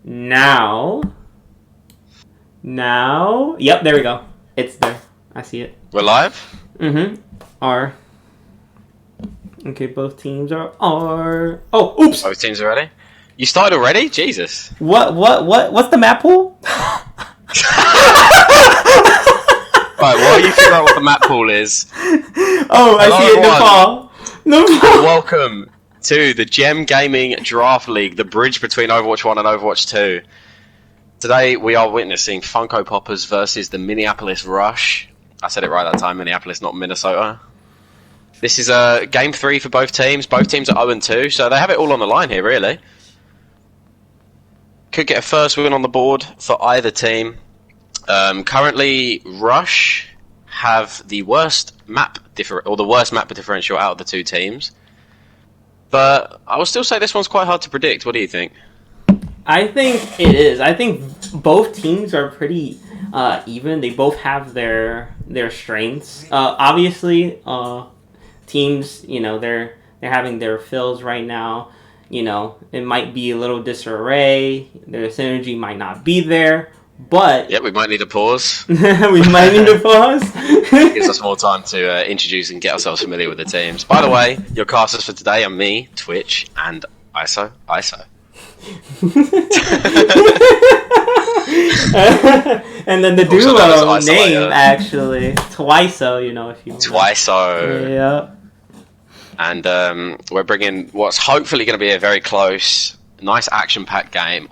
Now, yep, there we go. It's there. I see it. We're live? R. Okay, both teams are R. Oh, oops. Both teams are ready? You started already? Jesus. What's the map pool? Right, while you figure out what the map pool is. Oh, I see it. Nepal. Welcome to the Gem Gaming Draft League, the bridge between Overwatch 1 and Overwatch 2. Today we are witnessing Funko Poppers versus the Minneapolis Rush. I said it right that time, Minneapolis, not Minnesota. This is game 3 for both teams. Both teams are 0-2, so they have it all on the line here, really. Could get a first win on the board for either team. Currently, Rush have the worst map differential out of the two teams. But I will still say this one's quite hard to predict. What do you think? I think it is. I think both teams are pretty even. They both have their strengths. Obviously, teams, they're having their fills right now. It might be a little disarray. Their synergy might not be there. But yeah, we might need a pause. We might need a pause. It gives us more time to introduce and get ourselves familiar with the teams. By the way, your casters for today are me, Twitch, and ISO. And then the duo name actually Twiso, if you want. Twiso. Yeah. And we're bringing what's hopefully going to be a very close, nice action-packed game.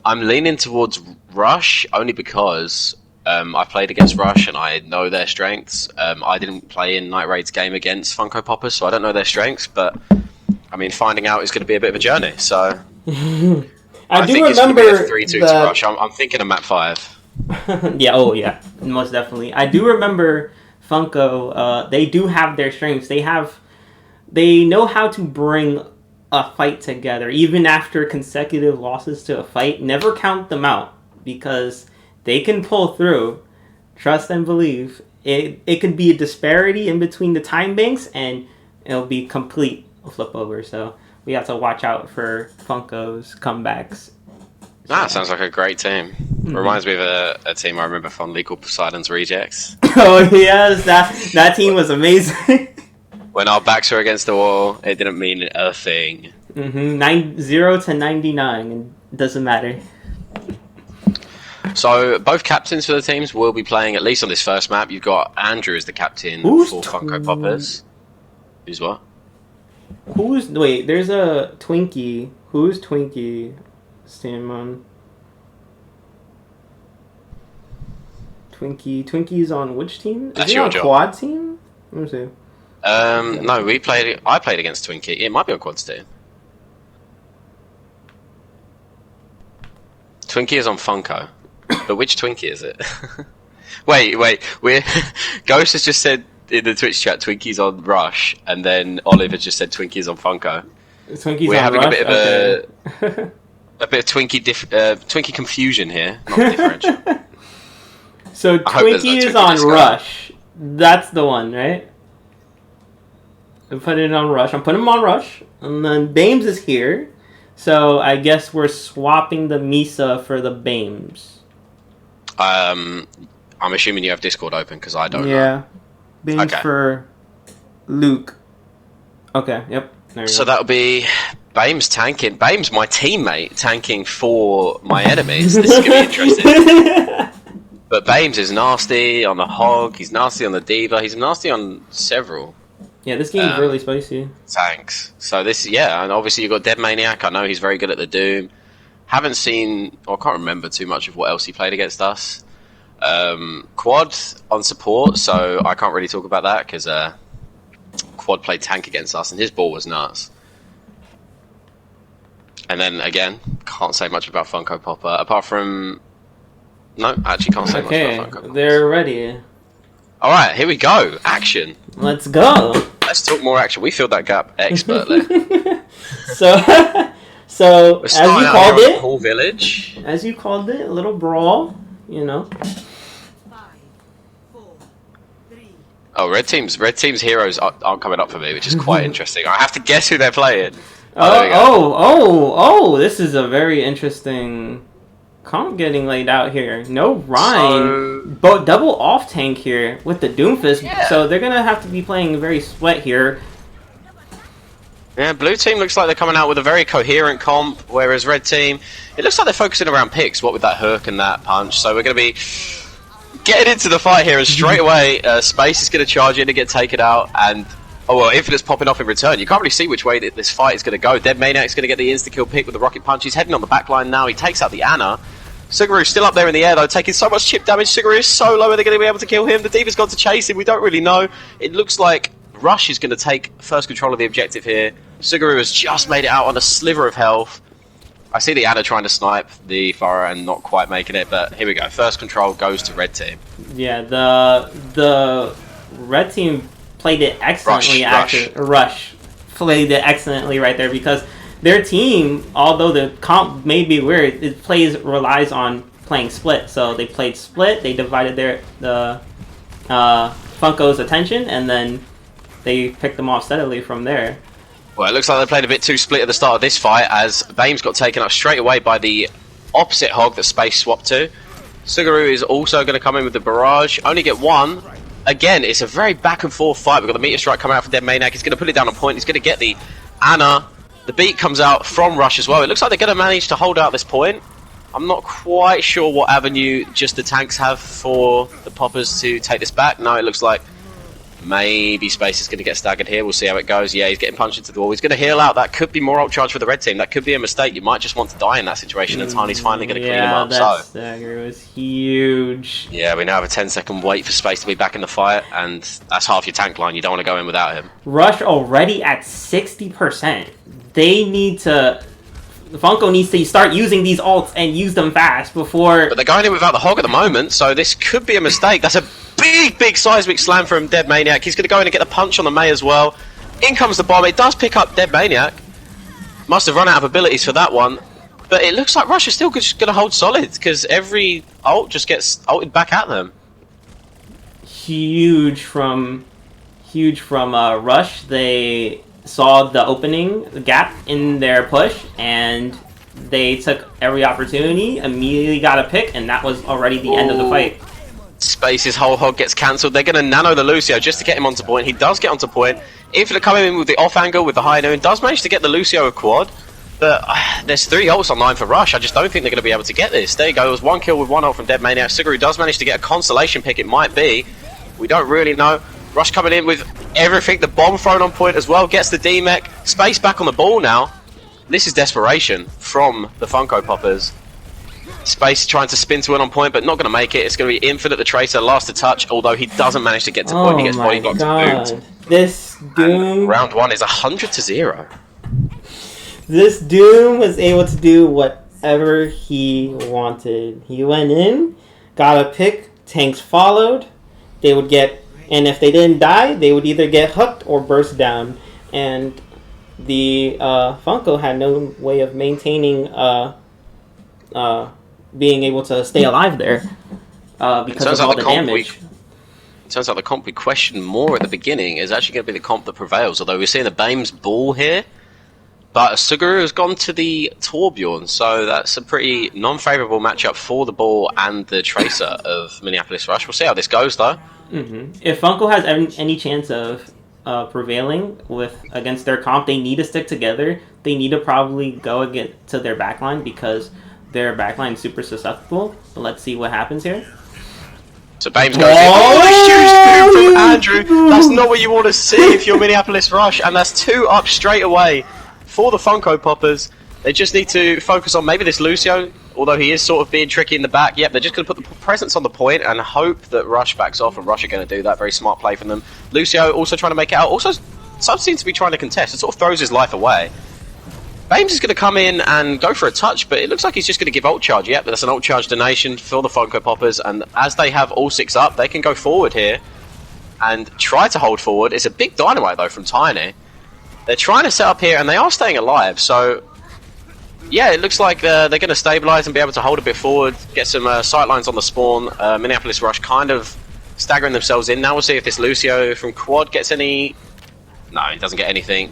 I'm leaning towards Rush only because I played against Rush and I know their strengths. I didn't play in Night Raid's game against Funko Poppers, so I don't know their strengths. But finding out is going to be a bit of a journey. So I do think remember it's going to be a 3-2 to Rush. I'm thinking of map 5. Yeah. Oh, yeah. Most definitely. I do remember Funko. They do have their strengths. They know how to bring a fight together, even after consecutive losses to a fight. Never count them out because they can pull through. Trust and believe. It could be a disparity in between the time banks, and it'll be complete flip over. So we have to watch out for Funko's comebacks. Sounds like a great team. Reminds me of a team I remember fondly called Poseidon's Rejects. Oh yes, that team was amazing. When our backs were against the wall, it didn't mean a thing. 0 to 99, it doesn't matter. So both captains for the teams will be playing at least on this first map. You've got Andrew as the captain for Funko Poppers. Who's what? Wait, there's a Twinkie. Who's Twinkie? Stamon. Twinkie's on which team? That's Is he your on job. Quad team? Let me see. No, I played against Twinkie. It might be on Quad's team. Twinkie is on Funko. But which Twinkie is it? wait. Ghost has just said in the Twitch chat Twinkie's on Rush, and then Olive has just said Twinkie's on Funko. We're having Rush? a bit of a bit of Twinkie confusion here, not differential. So Twinkie is on Rush. That's the one, right? I'm putting it on Rush. I'm putting him on Rush. And then Bames is here. So I guess we're swapping the Misa for the Bames. I'm assuming you have Discord open because I don't know. Yeah. Bames for Luke. Okay, yep. There you go. That'll be Bames tanking. Bames, my teammate, tanking for my enemies. This is going to be interesting. But Bames is nasty on the Hog. He's nasty on the Diva. He's nasty on several. Yeah, this game's really spicy. Tanks. So and obviously you've got Dead Maniac. I know he's very good at the Doom. Haven't seen, or can't remember too much of what else he played against us. Quad on support, so I can't really talk about that because Quad played tank against us and his ball was nuts. And then again, can't say much about Funko Popper apart from. No, actually can't say much about Funko Popper. They're ready. Alright, here we go. Action. Let's go. Let's talk more action. We filled that gap expertly. So as you called it, Whole village. As you called it, a little brawl, 5, 4, 3. Oh, red team's heroes aren't coming up for me, which is quite interesting. I have to guess who they're playing. This is a very interesting comp getting laid out here. No Rhine, but double off tank here with the Doomfist. Yeah. So they're gonna have to be playing very sweat here. Yeah, blue team looks like they're coming out with a very coherent comp, whereas red team, it looks like they're focusing around picks, what with that hook and that punch. So we're going to be getting into the fight here, and straight away, Space is going to charge in to get taken out, and Infinite's popping off in return. You can't really see which way this fight is going to go. Dead Maniac's going to get the insta-kill pick with the rocket punch. He's heading on the back line now. He takes out the Ana. Sugaru's still up there in the air, though, taking so much chip damage. Suguru is so low, are they going to be able to kill him? The D.Va's gone to chase him. We don't really know. It looks like Rush is going to take first control of the objective here. Suguru has just made it out on a sliver of health. I see the Ana trying to snipe the Pharah and not quite making it, but here we go. First control goes to red team. Yeah, the red team played it excellently. Rush played it excellently right there, because their team, although the comp may be weird, it relies on playing split. So they played split. They divided the Funko's attention, and then they picked them off steadily from there. Well, it looks like they played a bit too split at the start of this fight, as Bames got taken up straight away by the opposite hog that Space swapped to. Suguru is also going to come in with the barrage. Only get one. Again, it's a very back and forth fight. We've got the meteor strike coming out from Dead Maniac. He's going to put it down on point. He's going to get the Ana. The beat comes out from Rush as well. It looks like they're going to manage to hold out this point. I'm not quite sure what avenue just the tanks have for the poppers to take this back. No, it looks like maybe Space is going to get staggered here. We'll see how it goes. Yeah, he's getting punched into the wall. He's going to heal out. That could be more ult charge for the red team. That could be a mistake. You might just want to die in that situation, and Tiny's finally going to clean him up. That stagger was huge. Yeah, we now have a 10-second wait for Space to be back in the fight, and that's half your tank line. You don't want to go in without him. Rush already at 60%. They need to... Funko needs to start using these ults and use them fast before... But they're going in without the hog at the moment, so this could be a mistake. That's a big seismic slam from Dead Maniac. He's going to go in and get the punch on the May as well. In comes the bomb. It does pick up Dead Maniac. Must have run out of abilities for that one. But it looks like Rush is still just going to hold solid, because every ult just gets ulted back at them. Huge from Rush. They saw the opening, the gap in their push, and they took every opportunity, immediately got a pick, and that was already the end of the fight. Space's whole hog gets cancelled. They're going to nano the Lucio just to get him onto point. He does get onto point. Infinite coming in with the off angle with the high noon, does manage to get the Lucio a quad, but there's 3 ults online for Rush. I just don't think they're going to be able to get this. There you go. It was 1 kill with 1 ult from Dead Maniac. Suguru does manage to get a consolation pick. It might be. We don't really know. Rush coming in with everything. The bomb thrown on point as well. Gets the D-Mech. Space back on the ball now. This is desperation from the Funko Poppers. Space trying to spin to win on point, but not going to make it. It's going to be Infinite the Tracer, last to touch, although he doesn't manage to get to point. He gets body blocked to boot. This Doom... And round 1 is 100-0. This Doom was able to do whatever he wanted. He went in, got a pick, tanks followed, they would get... And if they didn't die, they would either get hooked or burst down. And the Funko had no way of maintaining, being able to stay alive there because of all the damage. It turns out the comp we questioned more at the beginning is actually going to be the comp that prevails. Although we're seeing the Bames ball here, but Suguru has gone to the Torbjorn, so that's a pretty non-favourable matchup for the ball and the Tracer of Minneapolis Rush. We'll see how this goes, though. Mm-hmm. If Funko has any chance of prevailing against their comp, they need to stick together. They need to probably go to their backline, because their backline is super susceptible. But let's see what happens here. So Bames goes in. Oh, huge boom from Andrew. That's not what you want to see if you're Minneapolis Rush, and that's 2 up straight away for the Funko Poppers. They just need to focus on maybe this Lucio, although he is sort of being tricky in the back. Yep, they're just going to put the presence on the point and hope that Rush backs off, and Rush are going to do that. Very smart play from them. Lucio also trying to make it out. Also, some seems to be trying to contest. It sort of throws his life away. Bames is going to come in and go for a touch, but it looks like he's just going to give ult charge. Yep, that's an ult charge donation for the Funko Poppers, and as they have all 6 up, they can go forward here and try to hold forward. It's a big dynamite, though, from Tiny. They're trying to set up here, and they are staying alive, so... Yeah, it looks like they're going to stabilise and be able to hold a bit forward, get some sight lines on the spawn. Minneapolis Rush kind of staggering themselves in. Now we'll see if this Lucio from Quad gets any... No, he doesn't get anything.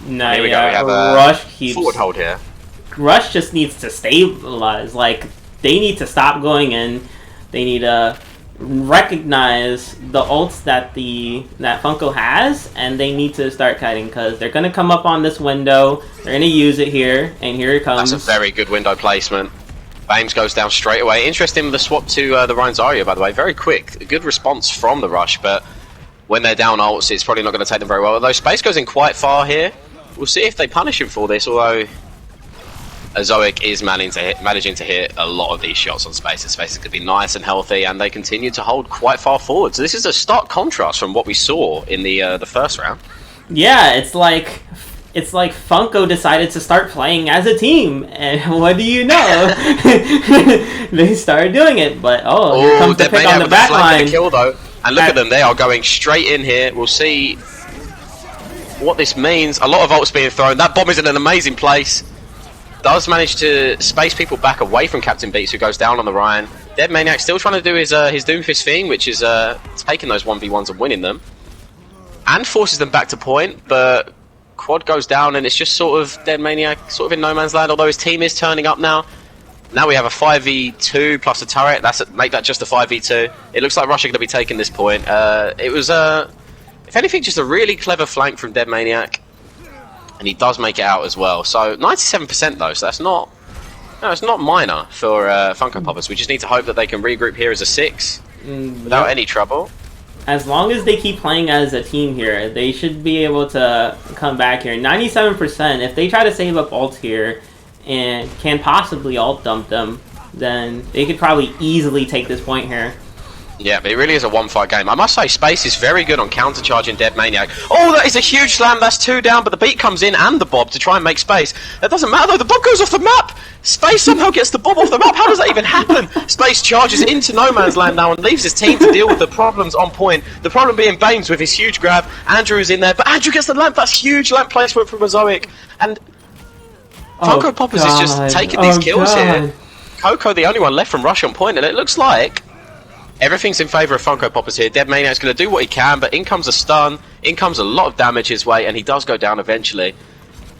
Nah, Here we go. We have Rush a forward hold here. Rush just needs to stabilize. Like, they need to stop going in. They need to recognize the ults that Funko has, and they need to start cutting because they're gonna come up on this window. They're gonna use it here, and here it comes. That's a very good window placement. Bames goes down straight away. Interesting with the swap to the Ryan Zarya, by the way. Very quick. A good response from the Rush, but when they're down ults, it's probably not going to take them very well. Although Space goes in quite far here. We'll see if they punish him for this, although Azoic is managing to hit a lot of these shots on Space. His Space is going to be nice and healthy, and they continue to hold quite far forward. So this is a stark contrast from what we saw in the first round. Yeah, it's like Funko decided to start playing as a team, and what do you know? They started doing it, but here comes the pick on the back line. Kill, though. And look at them, they are going straight in here. We'll see what this means. A lot of ults being thrown. That bomb is in an amazing place. Does manage to space people back away from Captain Beats, who goes down on the Ryan. Dead Maniac still trying to do his Doomfist thing, which is taking those 1v1s and winning them. And forces them back to point, but Quad goes down, and it's just sort of Dead Maniac sort of in no man's land, although his team is turning up now. Now we have a 5v2 plus a turret. Make that just a 5v2. It looks like Russia are going to be taking this point. It was, if anything, just a really clever flank from Dead Maniac. And he does make it out as well. So 97% though, so that's not... No, it's not minor for Funko Poppers. We just need to hope that they can regroup here as a 6 without any trouble. As long as they keep playing as a team here, they should be able to come back here. 97%, if they try to save up ults here and can possibly ult dump them, then they could probably easily take this point here. Yeah, but it really is a one-fight game. I must say, Space is very good on counter-charging Dead Maniac. Oh, that is a huge slam. That's 2 down, but the beat comes in and the Bob to try and make Space. That doesn't matter, though. The Bob goes off the map. Space somehow gets the Bob off the map. How does that even happen? Space charges into no man's land now and leaves his team to deal with the problems on point. The problem being Bames with his huge grab. Andrew is in there, but Andrew gets the lamp. That's huge lamp placement from Azoic. And Funko Poppers is just taking these kills here. Coco, the only one left from Rush on point, and it looks like everything's in favour of Funko Poppers here. Dead Maniac's going to do what he can, but in comes a stun, in comes a lot of damage his way, and he does go down eventually.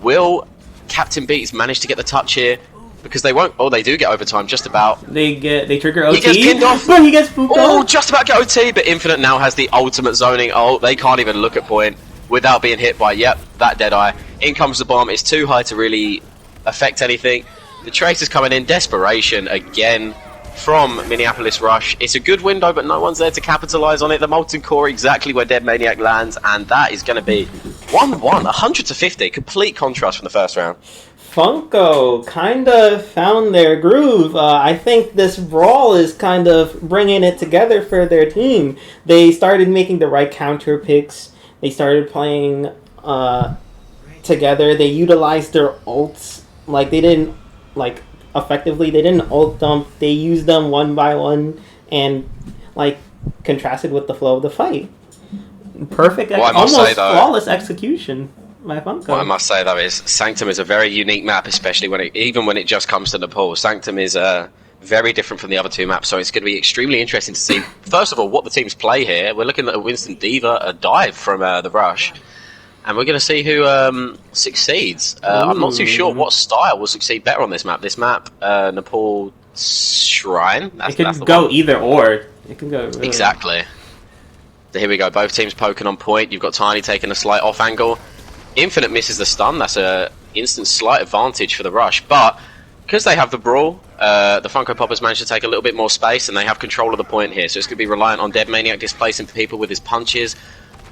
Will Captain Beats manage to get the touch here? Because they won't. Oh, they do get overtime, just about. They trigger OT. He gets pinned off. But he gets spooked Oh, off. just about get OT, but Infinite now has the ultimate zoning. Oh, they can't even look at point without being hit by, yep, that Deadeye. In comes the bomb. It's too high to really affect anything. The Tracer's coming in. Desperation again from Minneapolis Rush. It's a good window, but no one's there to capitalise on it. The Molten Core exactly where Dead Maniac lands, and that is going to be 1-1, 100 to 50. Complete contrast from the first round. Funko kind of found their groove. I think this brawl is kind of bringing it together for their team. They started making the right counter picks. They started playing together. They utilized their ults. Like, they didn't, like, effectively, they didn't ult dump. They used them one by one and, like, contrasted with the flow of the fight. Perfect, almost flawless execution by Funko. What I must say though is Sanctum is a very unique map, especially even when it just comes to Nepal. Sanctum is very different from the other two maps, so it's going to be extremely interesting to see. First of all, what the teams play here. We're looking at a Winston Diva, a dive from the Rush, and we're going to see who succeeds. I'm not too sure what style will succeed better on this map. This map, Nepal Shrine. It could go either or. It can go really. Exactly. So here we go. Both teams poking on point. You've got Tiny taking a slight off angle. Infinite misses the stun. That's a instant slight advantage for the Rush. But because they have the brawl, the Funko Poppers managed to take a little bit more space, and they have control of the point here. So it's going to be reliant on Dead Maniac displacing people with his punches.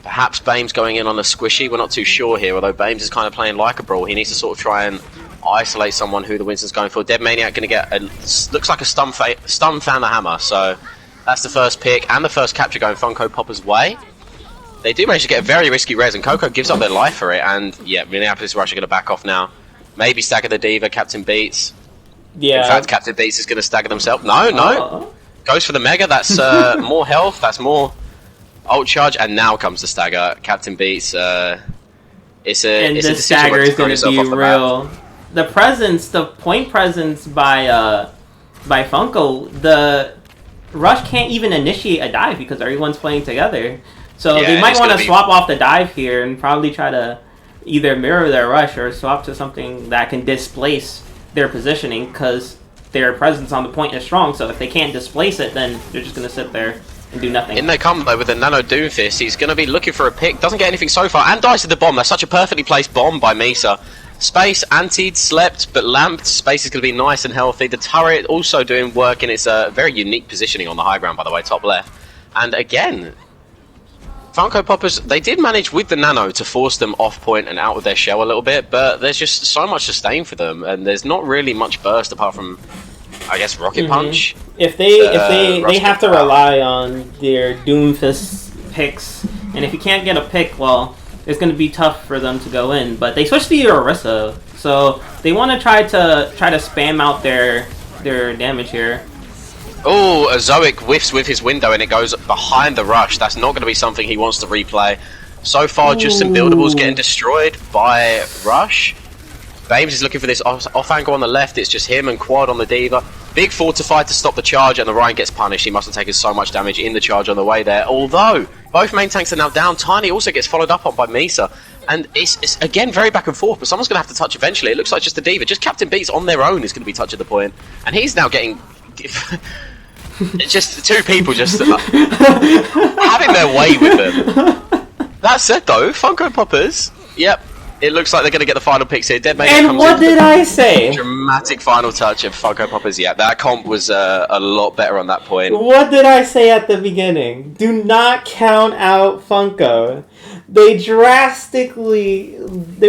Perhaps Bames going in on a squishy. We're not too sure here, although Bames is kind of playing like a brawl. He needs to sort of try and isolate someone who the Winston's going for. Dead Maniac going to get looks like a stun fan the hammer. So that's the first pick and the first capture going Funko Poppers' way. They do manage to get a very risky res, and Coco gives up their life for it. And yeah, Minneapolis Rush are going to back off now. Maybe stagger the Diva, Captain Beats. Yeah. In fact, Captain Beats is going to stagger themselves. No. Goes for the Mega. That's more health. That's more ult charge. And now comes the stagger. Captain Beats. It's a stagger is going to be real. The point presence by Funko, the Rush can't even initiate a dive because everyone's playing together. So they might want to swap off the dive here and probably try to, either mirror their rush or swap to something that can displace their positioning, because their presence on the point is strong. So if they can't displace it, then they're just going to sit there and do nothing. In they come though with a Nano Doomfist. He's going to be looking for a pick. Doesn't get anything so far. And dies to the bomb. That's such a perfectly placed bomb by Misa. Space, antied, slept, but lamped. Space is going to be nice and healthy. The turret also doing work in its very unique positioning on the high ground, by the way, top left. And again, Funko Poppers, they did manage with the Nano to force them off point and out of their shell a little bit, but there's just so much sustain for them, and there's not really much burst apart from, I guess, Rocket Punch. If they have to rely on their Doomfist picks, and if you can't get a pick, well, it's going to be tough for them to go in. But they switched to Orisa, so they want to try to spam out their damage here. Oh, a Zoic whiffs with his window and it goes behind the rush. That's not going to be something he wants to replay. So far, just some buildables getting destroyed by Rush. Babes is looking for this off angle on the left. It's just him and Quad on the Diva. Big fortified to stop the charge, and the Ryan gets punished. He must have taken so much damage in the charge on the way there. Although, both main tanks are now down. Tiny also gets followed up on by Misa. And it's again very back and forth, but someone's going to have to touch eventually. It looks like just the Diva. Just Captain Beats on their own is going to be touching the point. And he's now getting... it's just two people just having their way with them. That said though, Funko Poppers, yep, it looks like they're going to get the final picks here. Dead Mania and what did I say? Dramatic final touch of Funko Poppers. Yeah, that comp was a lot better on that point. What did I say at the beginning? Do not count out Funko. There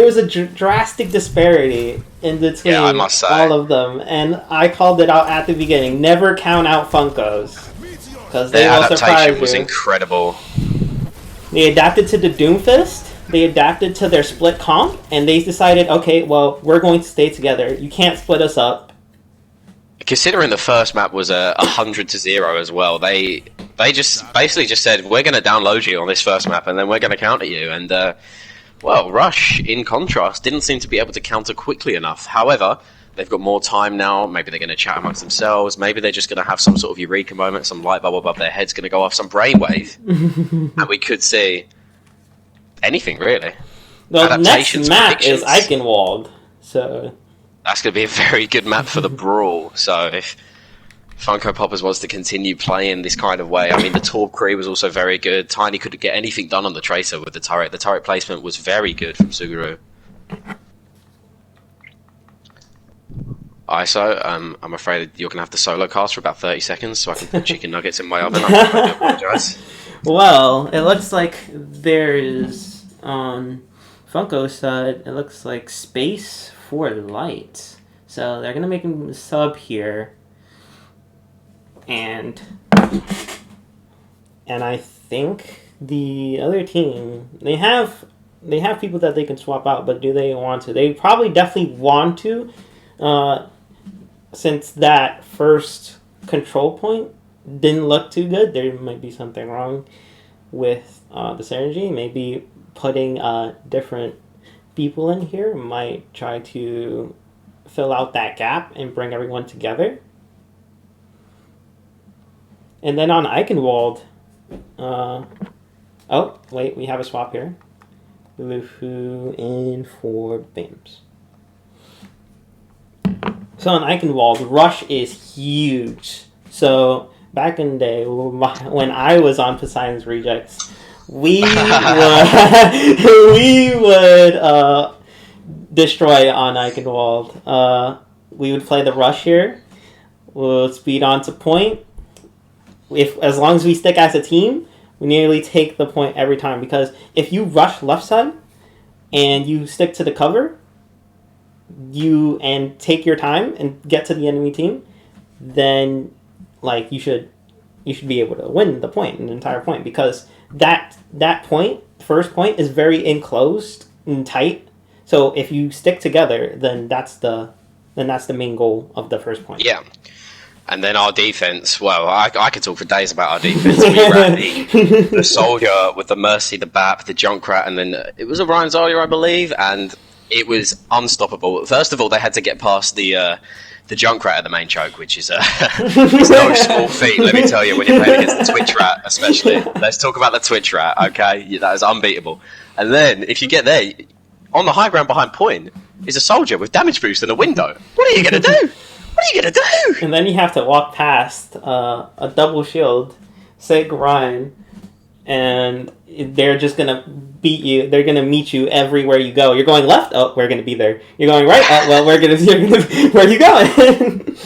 was a drastic disparity in between all of them, and I called it out at the beginning. Never count out Funkos, because they will surprise you. Their adaptation was incredible. They adapted to the Doomfist, they adapted to their split comp, and they decided, okay, well, we're going to stay together. You can't split us up. Considering the first map was 100-0 as well, they just basically just said, we're going to download you on this first map, and then we're going to counter you. And well, Rush, in contrast, didn't seem to be able to counter quickly enough. However, they've got more time now. Maybe they're going to chat amongst themselves. Maybe they're just going to have some sort of eureka moment, some light bulb above their head's going to go off, some brainwave, and we could see anything really. The next map is Eichenwald, so that's going to be a very good map for the brawl. So if Funko Poppers wants to continue playing this kind of way, I mean, the Torb Kree was also very good. Tiny couldn't get anything done on the Tracer with the turret. The turret placement was very good from Suguru. ISO, I'm afraid you're going to have to solo cast for about 30 seconds so I can put chicken nuggets in my oven. I do apologize. Well, it looks like there is, on Funko's side, it looks like space for light. So they're going to make him sub here. And I think the other team, they have people that they can swap out, but do they want to? They probably definitely want to, since that first control point didn't look too good. There might be something wrong with the synergy. Maybe putting different people in here might try to fill out that gap and bring everyone together. And then on Eichenwald, oh, wait, we have a swap here. Lufu in for Bims. So on Eichenwald, Rush is huge. So back in the day, when I was on Poseidon's Rejects, we would destroy on Eichenwald. We would play the Rush here. We'll speed on to point. As long as we stick as a team, we nearly take the point every time. Because if you rush left side and you stick to the cover, and take your time and get to the enemy team, then like you should be able to win the entire point, because that point, first point, is very enclosed and tight. So if you stick together, then that's the main goal of the first point. Yeah. And then our defense, well, I could talk for days about our defense. We ran the Soldier with the Mercy, the BAP, the Junkrat, and then it was a Ryan Zarya, I believe, and it was unstoppable. First of all, they had to get past the Junkrat at the main choke, which is it's no small feat, let me tell you, when you're playing against the Twitch Rat, especially. Let's talk about the Twitch Rat, okay? That is unbeatable. And then, if you get there, on the high ground behind point is a soldier with damage boost and a window. What are you gonna do? What are you gonna do? And then you have to walk past a double shield, Sig Ryan, and they're just gonna beat you. They're gonna meet you everywhere you go. You're going left, oh, we're gonna be there. You're going right, oh, well, where are you going?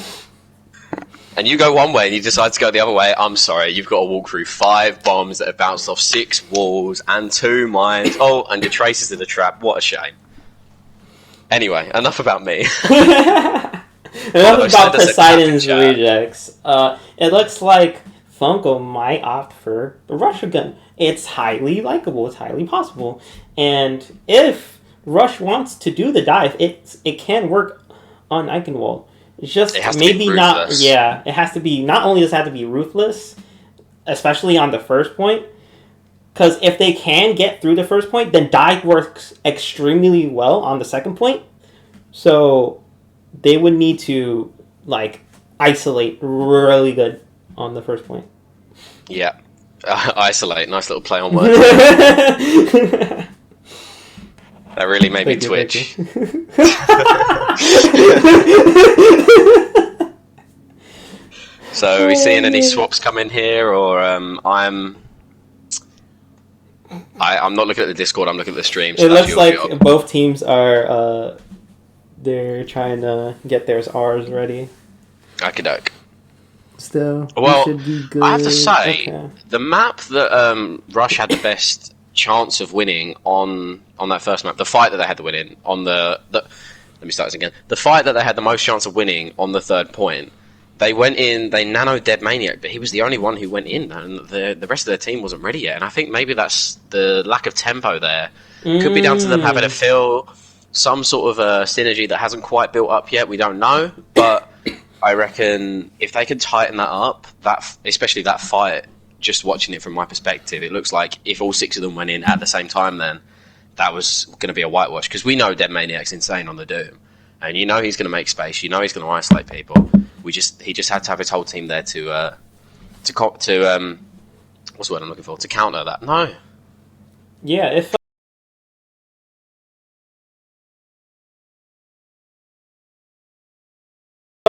And you go one way and you decide to go the other way. I'm sorry, you've got to walk through 5 bombs that have bounced off 6 walls and 2 mines. Oh, and your traces in the trap. What a shame. Anyway, enough about me. Enough about Poseidon's rejects. It looks like Funko might opt for the Rush gun. It's highly likable. It's highly possible. And if Rush wants to do the dive, it can work on Eichenwald. It's just maybe not. Yeah, it has to be. Not only does it have to be ruthless, especially on the first point, because if they can get through the first point, then dive works extremely well on the second point. So they would need to isolate really good on the first point. Yeah, isolate. Nice little play on words. That really made me twitch. So, are we seeing any swaps come in here, or I'm not looking at the Discord. I'm looking at the stream. So it looks like both teams are they're trying to get their R's ready. Okey-doke. Still, well, should be good. I have to say, the map that Rush had the best chance of winning on that first map, the fight that they had to win in on the let me start this again. The fight that they had the most chance of winning on the third point, they went in, they nanoed Dead Maniac, but he was the only one who went in, and the rest of their team wasn't ready yet. And I think maybe that's the lack of tempo there. Could be down to them having to feel some sort of synergy that hasn't quite built up yet. We don't know, but I reckon if they could tighten that up, especially that fight, just watching it from my perspective, it looks like if all 6 of them went in at the same time, then that was going to be a whitewash. Because we know Dead Maniac's insane on the Doom, and you know he's going to make space. You know he's going to isolate people. He just had to have his whole team there to what's the word I'm looking for? To counter that. No. Yeah, if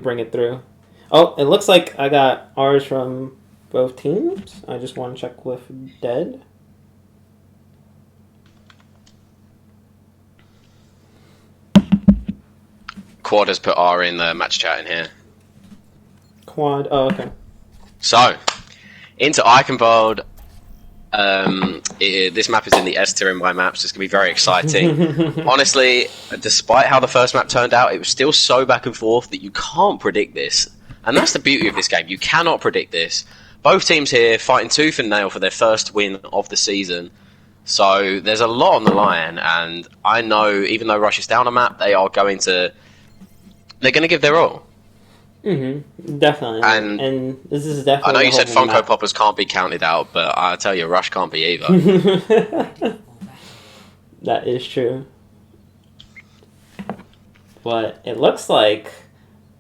bring it through. Oh, it looks like I got R's from both teams. I just want to check with Dead. Quad has put R in the match chat in here. Quad. Oh, okay. So, into Eichenwald. This map is in the S tier in my maps. It's going to be very exciting. Honestly, despite how the first map turned out, it was still so back and forth that you can't predict this. And that's the beauty of this game. You cannot predict this. Both teams here fighting tooth and nail for their first win of the season. So there's a lot on the line. And I know, even though Rush is down a map, they're going to give their all. Mm-hmm. Definitely. And this is definitely. I know you said Funko Poppers can't be counted out, but I tell you, Rush can't be either. That is true. But it looks like.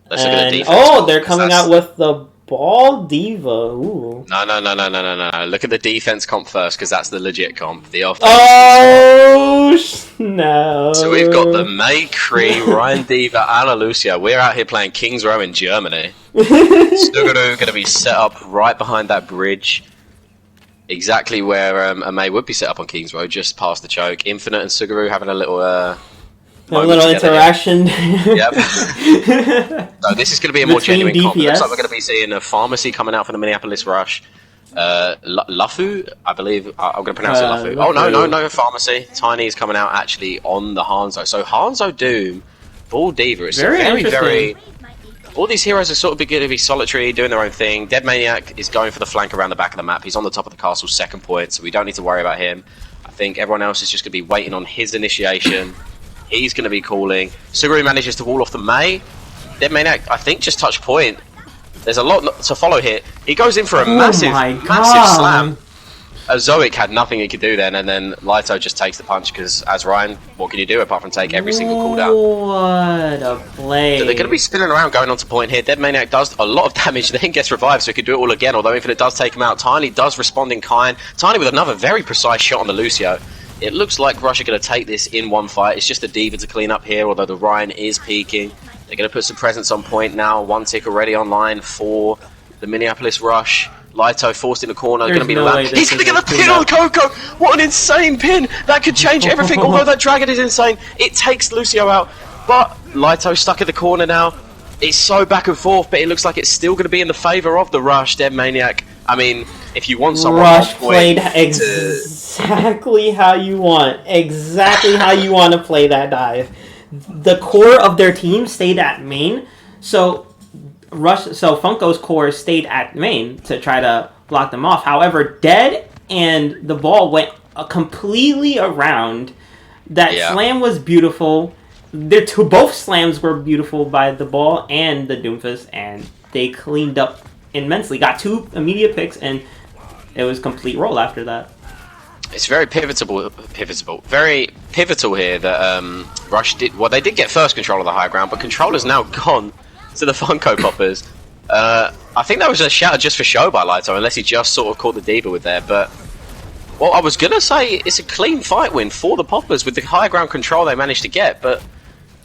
Let's look at the defense. They're coming out with the Ball Diva. Ooh. No. Look at the defense comp first, because that's the legit comp. The offense. Oh, no. So we've got the May Cree, Ryan Diva, Anna Lucia. We're out here playing Kings Row in Germany. Suguru going to be set up right behind that bridge. Exactly where a May would be set up on Kings Row, just past the choke. Infinite and Suguru having a little interaction. Yep. So this is going to be a more genuine comp. It looks like we're going to be seeing a pharmacy coming out for the Minneapolis Rush. Lufu, I believe. I'm going to pronounce it Lufu. Oh, no, pharmacy. Tiny is coming out actually on the Hanzo. So Hanzo Doom, Ball Diva. It's very. All these heroes are sort of going to be solitary, doing their own thing. Dead Maniac is going for the flank around the back of the map. He's on the top of the castle, second point, so we don't need to worry about him. I think everyone else is just going to be waiting on his initiation. He's going to be calling. Suguru manages to wall off the May. Dead Maniac, I think, just touched point. There's a lot to follow here. He goes in for a massive slam. Zoic had nothing he could do then, and then Lito just takes the punch because, as Ryan, what can you do apart from take every single cooldown? What a play. So they're going to be spinning around going on to point here. Dead Maniac does a lot of damage, then gets revived, so he could do it all again, although Infinite does take him out. Tiny does respond in kind. Tiny with another very precise shot on the Lucio. It looks like Rush are going to take this in one fight. It's just the D.Va to clean up here, although the Ryan is peeking. They're going to put some presence on point now. 1 tick already online for the Minneapolis Rush. Lito forced in the corner. Going to be no He's going to get a pin on Coco. What an insane pin. That could change everything. Although that Dragon is insane, it takes Lucio out. But Lito stuck in the corner now. It's so back and forth, but it looks like it's still going to be in the favour of the Rush. Dead Maniac. I mean, if you want someone Rush played exactly how you want. Exactly how you want to play that dive. The core of their team stayed at main, so Funko's core stayed at main to try to block them off. However, Dead and the ball went completely around. That slam was beautiful. Both slams were beautiful by the ball and the Doomfist, and they cleaned up immensely. Got 2 immediate picks, and it was complete roll after that. It's very very pivotal here that Rush did. Well, they did get first control of the high ground, but control has now gone to the Funko Poppers. I think that was a shout just for show by Lito, unless he just sort of caught the D.Va with there. But well, I was gonna say it's a clean fight win for the Poppers with the high ground control they managed to get, but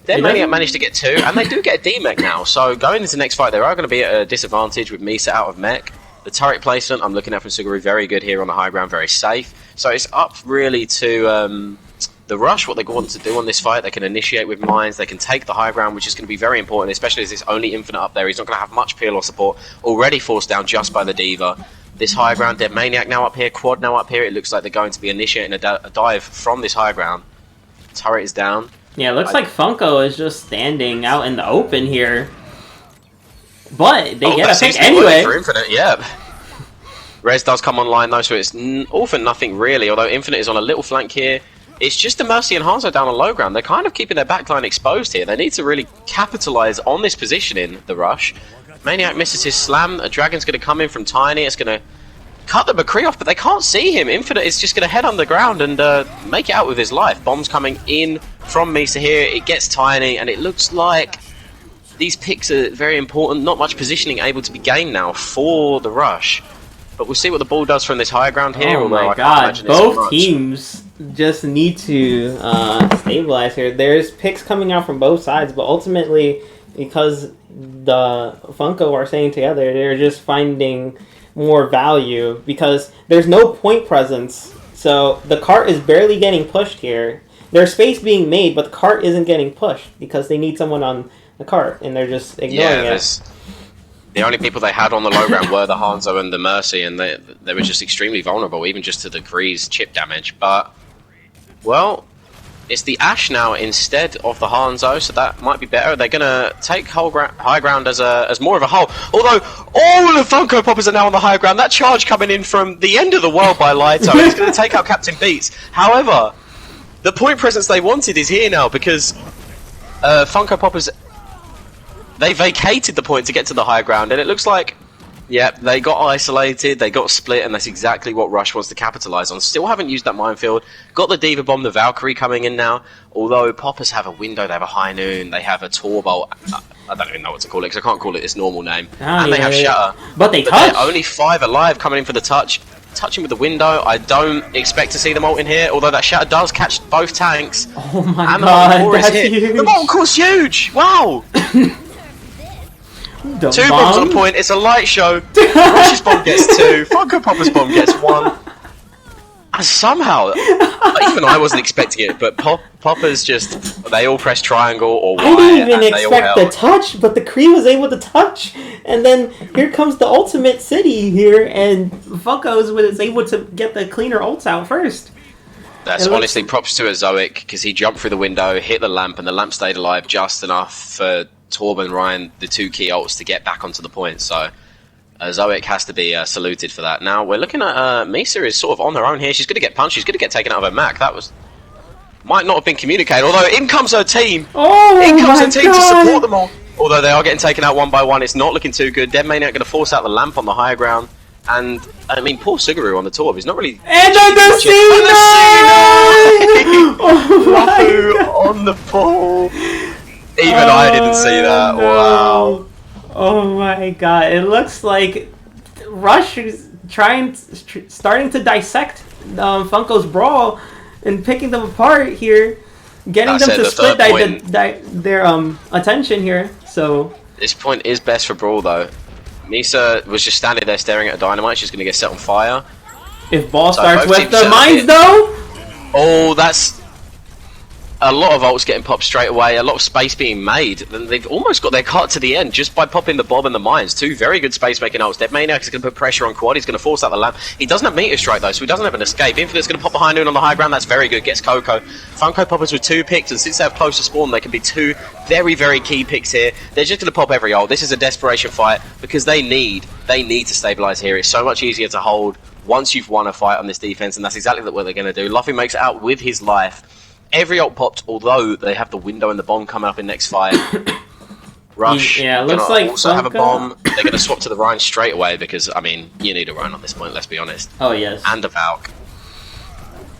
Dead Maniac managed to get 2, and they do get a D-Mech now. So going into the next fight, they are going to be at a disadvantage with Misa out of mech. The turret placement I'm looking at from Suguru, very good here on the high ground, very safe. So it's up really to the Rush, what they want to do on this fight. They can initiate with mines, they can take the high ground, which is going to be very important, especially as it's only Infinite up there. He's not going to have much peel or support, already forced down just by the D.Va. This high ground, Dead Maniac now up here, Quad now up here. It looks like they're going to be initiating a dive from this high ground. Turret is down. Yeah, it looks like Funko is just standing out in the open here. But they get a pick anyway. For Infinite, yeah. Rez does come online though, so it's all for nothing really, although Infinite is on a little flank here. It's just the Mercy and Hanzo down on low ground. They're kind of keeping their backline exposed here. They need to really capitalise on this positioning, the Rush. Maniac misses his slam. A Dragon's going to come in from Tiny. It's going to cut the McCree off, but they can't see him. Infinite is just going to head underground and make it out with his life. Bombs coming in from Misa here. It gets Tiny, and it looks like these picks are very important. Not much positioning able to be gained now for the Rush. But we'll see what the ball does from this high ground here. Oh my god, both teams just need to stabilize here. There's picks coming out from both sides, but ultimately, because the Funko are staying together, they're just finding more value because there's no point presence. So the cart is barely getting pushed here. There's space being made, but the cart isn't getting pushed because they need someone on the cart, and they're just ignoring it. The only people they had on the low ground were the Hanzo and the Mercy, and they were just extremely vulnerable, even just to the Grease chip damage. But, well, it's the Ash now instead of the Hanzo, so that might be better. They're going to take high ground as more of a whole. Although, all the Funko Poppers are now on the high ground. That charge coming in from the end of the world by Lito, it's going to take out Captain Beats. However, the point presence they wanted is here now, because Funko Poppers... They vacated the point to get to the high ground, and it looks like, yeah, they got isolated, they got split, and that's exactly what Rush wants to capitalise on. Still haven't used that minefield. Got the D.Va Bomb, the Valkyrie coming in now. Although Poppers have a window, they have a High Noon, they have a Torbolt. I don't even know what to call it, because I can't call it its normal name. And they have Shatter. But they touch. Only 5 alive coming in for the touch. Touching with the window. I don't expect to see the ult in here, although that Shatter does catch both tanks. Oh my god, that's huge. The Molten Core's huge! Wow! 2 bombs on point, it's a light show. Rush's bomb gets 2, Funko Popper's bomb gets 1. And somehow, even I wasn't expecting it, but Poppers just, they all press triangle or Y. I didn't even expect the touch, but the Kree was able to touch. And then here comes the ultimate city here, and Funko was able to get the cleaner ults out first. That's honestly props to Azoic, because he jumped through the window, hit the lamp, and the lamp stayed alive just enough for Torb and Ryan, the 2 key ults, to get back onto the point. So Zoic has to be saluted for that. Now we're looking at Misa is sort of on her own here. She's going to get punched. She's going to get taken out of her Mac. That might not have been communicated. Although in comes her team. In comes her team to support them all. Although they are getting taken out one by one. It's not looking too good. Dead Maniac going to force out the lamp on the higher ground. And I mean, poor Suguru on the Torb. He's not really. And the Cena! On the ball. Even I didn't see that. No. Wow. Oh my god. It looks like Rush is starting to dissect Funko's brawl. and picking them apart here, getting them to split their attention here. So this point is best for Brawl though. Misa was just standing there staring at a dynamite. She's going to get set on fire. If ball starts with the mines though, oh, that's a lot of ults getting popped straight away, a lot of space being made. They've almost got their cart to the end just by popping the bomb and the mines. Two very good space making ults. Dead Maniac is going to put pressure on Quad. He's going to force out the lamp. He doesn't have meter strike though, so he doesn't have an escape. Infinite's going to pop behind Noon on the high ground. That's very good. Gets Coco. Funko Poppers with 2 picks, and since they have close to spawn, they can be 2 very, very key picks here. They're just going to pop every ult. This is a desperation fight because they need to stabilize here. It's so much easier to hold once you've won a fight on this defense, and that's exactly what they're going to do. Luffy makes it out with his life. Every ult popped, although they have the window and the bomb coming up in next fight. Rush, yeah, looks like also have a bomb. They're going to swap to the Rhine straight away because, I mean, you need a Rhine on this point, let's be honest. Oh, yes. And a Valk.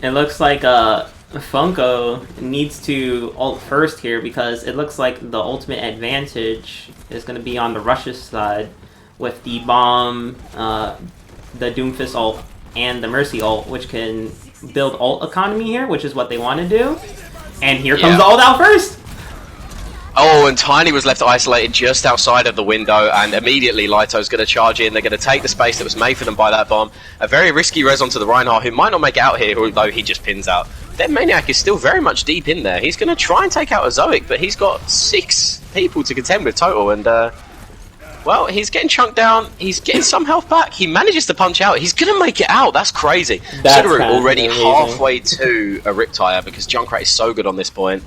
It looks like Funko needs to ult first here because it looks like the ultimate advantage is going to be on the Rush's side with the bomb, the Doomfist ult, and the Mercy ult, which can build ult economy here, which is what they want to do. And here comes the ult out first! Oh, and Tiny was left isolated just outside of the window, and immediately Lito's going to charge in. They're going to take the space that was made for them by that bomb. A very risky res onto the Reinhardt, who might not make it out here, although he just pins out. Dead Maniac is still very much deep in there. He's going to try and take out a Zoic, but he's got 6 people to contend with total, and well, he's getting chunked down. He's getting some health back. He manages to punch out. He's going to make it out. That's crazy. Sugaru already halfway to a Riptire because Junkrat is so good on this point.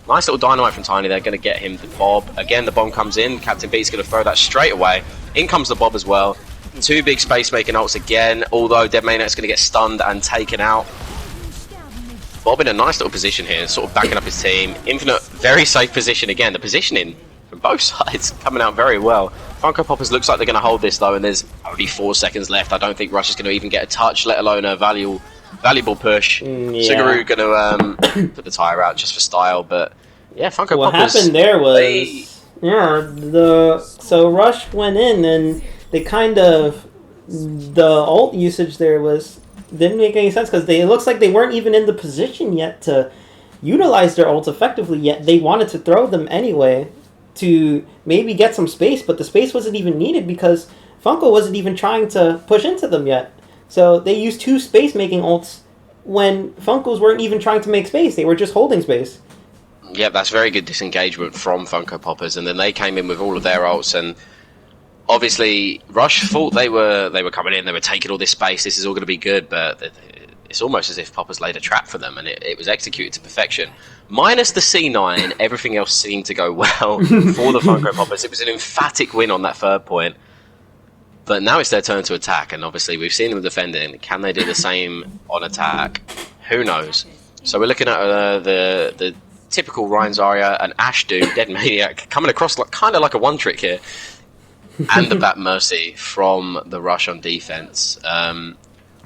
Nice little dynamite from Tiny. They're going to get him the Bob. Again, the bomb comes in. Captain Beat's going to throw that straight away. In comes the Bob as well. 2 big space-making ults again, although Dead Maniac's going to get stunned and taken out. Bob in a nice little position here, sort of backing up his team. Infinite, very safe position again. The positioning from both sides coming out very well. Funko Poppers looks like they're going to hold this though, and there's only 4 seconds left. I don't think Rush is going to even get a touch, let alone a valuable push. Sugaru going to put the tire out just for style, but yeah, Funko Poppers. What happened there was so Rush went in and they kind of the ult usage there didn't make any sense because it looks like they weren't even in the position yet to utilize their ults effectively yet. They wanted to throw them anyway to maybe get some space, but the space wasn't even needed because Funko wasn't even trying to push into them yet. So they used 2 space-making ults when Funkos weren't even trying to make space. They were just holding space. Yeah, that's very good disengagement from Funko Poppers, and then they came in with all of their ults, and obviously Rush thought they were coming in, they were taking all this space, this is all going to be good, but it's almost as if Poppers laid a trap for them, and it was executed to perfection. Minus the C9, everything else seemed to go well for the Funko Poppers. It was an emphatic win on that 3rd point. But now it's their turn to attack, and obviously we've seen them defending. Can they do the same on attack? Who knows? So we're looking at the typical Ryan Zarya and Ash Doom, Dead Maniac, coming across kind of like a one-trick here. And the Bat Mercy from the Rush on defense.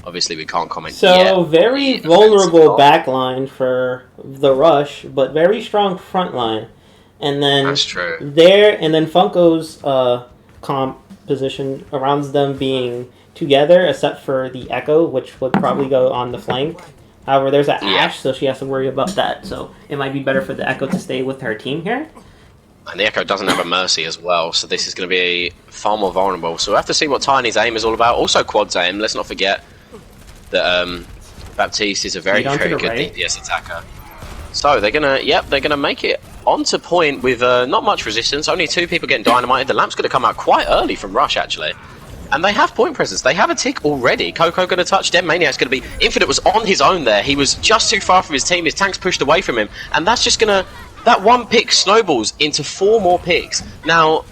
Obviously, we can't comment yet. So, very vulnerable backline for the Rush, but very strong front line. And then that's true. And then Funko's composition around them being together, except for the Echo, which would probably go on the flank. However, there's an Ash, so she has to worry about that. So, it might be better for the Echo to stay with her team here. And the Echo doesn't have a Mercy as well, so this is going to be far more vulnerable. So we'll have to see what Tiny's aim is all about. Also Quad's aim, let's not forget that Baptiste is a very, very good DPS attacker. So they're gonna make it onto point with not much resistance. Only 2 people getting dynamited. The lamp's gonna come out quite early from Rush actually, and they have point presence. They have a tick already. Coco gonna touch. Dead Maniac's gonna be. Infinite was on his own there. He was just too far from his team. His tank's pushed away from him, and that's just gonna. That 1 pick snowballs into 4 more picks. Now,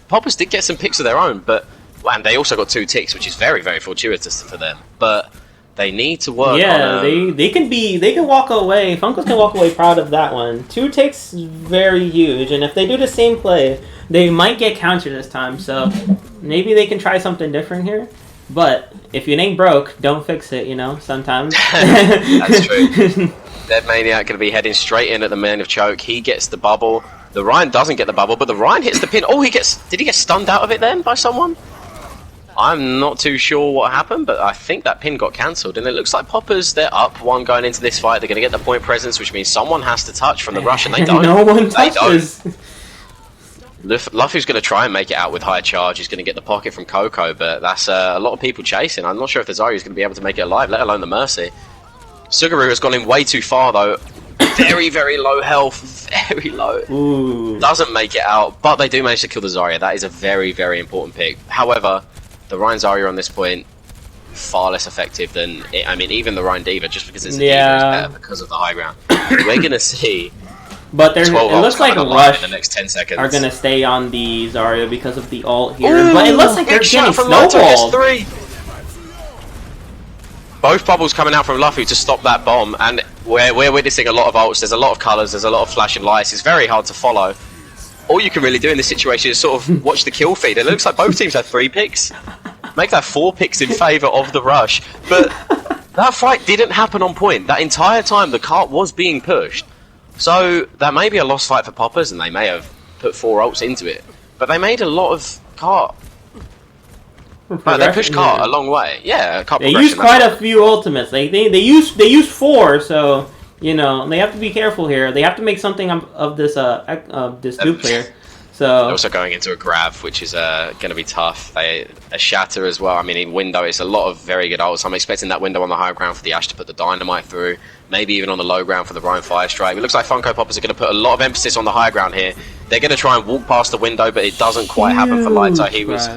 Poppers did get some picks of their own, and they also got 2 ticks, which is very, very fortuitous for them. But they need to work on... Yeah, they can walk away. Funkos can walk away proud of that one. 2 ticks, very huge. And if they do the same play, they might get countered this time. So maybe they can try something different here. But if it ain't broke, don't fix it, sometimes. That's true. Dead Maniac going to be heading straight in at the Man of Choke. He gets the bubble. The Ryan doesn't get the bubble, but the Ryan hits the pin. Oh, did he get stunned out of it then by someone? I'm not too sure what happened, but I think that pin got cancelled, and it looks like Poppers, they're up one going into this fight. They're going to get the point presence, which means someone has to touch from the rush, and they don't. No one touches. Luffy's going to try and make it out with high charge. He's going to get the pocket from Coco, but that's a lot of people chasing. I'm not sure if the Zarya is going to be able to make it alive, let alone the Mercy. Suguru has gone in way too far, though. Very, very low health. Very low. Ooh. Doesn't make it out, but they do manage to kill the Zarya. That is a very, very important pick. However, the Ryan Zarya on this point, far less effective than... I mean, even the Ryan Diva, just because it's a Diva, is better because of the high ground. We're going to see... But it looks like Rush in the next 10 seconds. are going to stay on the Zarya because of the ult here. Ooh, but it looks like they're getting snowballed. Both bubbles coming out from Luffy to stop that bomb, and we're witnessing a lot of ults. There's a lot of colours, there's a lot of flashing lights. It's very hard to follow. All you can really do in this situation is sort of watch the kill feed. It looks like both teams had 3 picks. Make that 4 picks in favour of the Rush. But that fight didn't happen on point. That entire time the cart was being pushed. So that may be a lost fight for Poppers, and they may have put 4 ults into it. But they made a lot of cart. They pushed cart a long way. Yeah, cart they used quite a few ultimates. They used 4, so you know they have to be careful here. They have to make something of this dupe here. So they're also going into a grab, which is going to be tough. A shatter as well. I mean, in window, it's a lot of very good ults. I'm expecting that window on the high ground for the Ash to put the dynamite through. Maybe even on the low ground for the Ryan Fire Strike. It looks like Funko Poppers are going to put a lot of emphasis on the high ground here. They're going to try and walk past the window, but it doesn't quite happen for Lighter. He was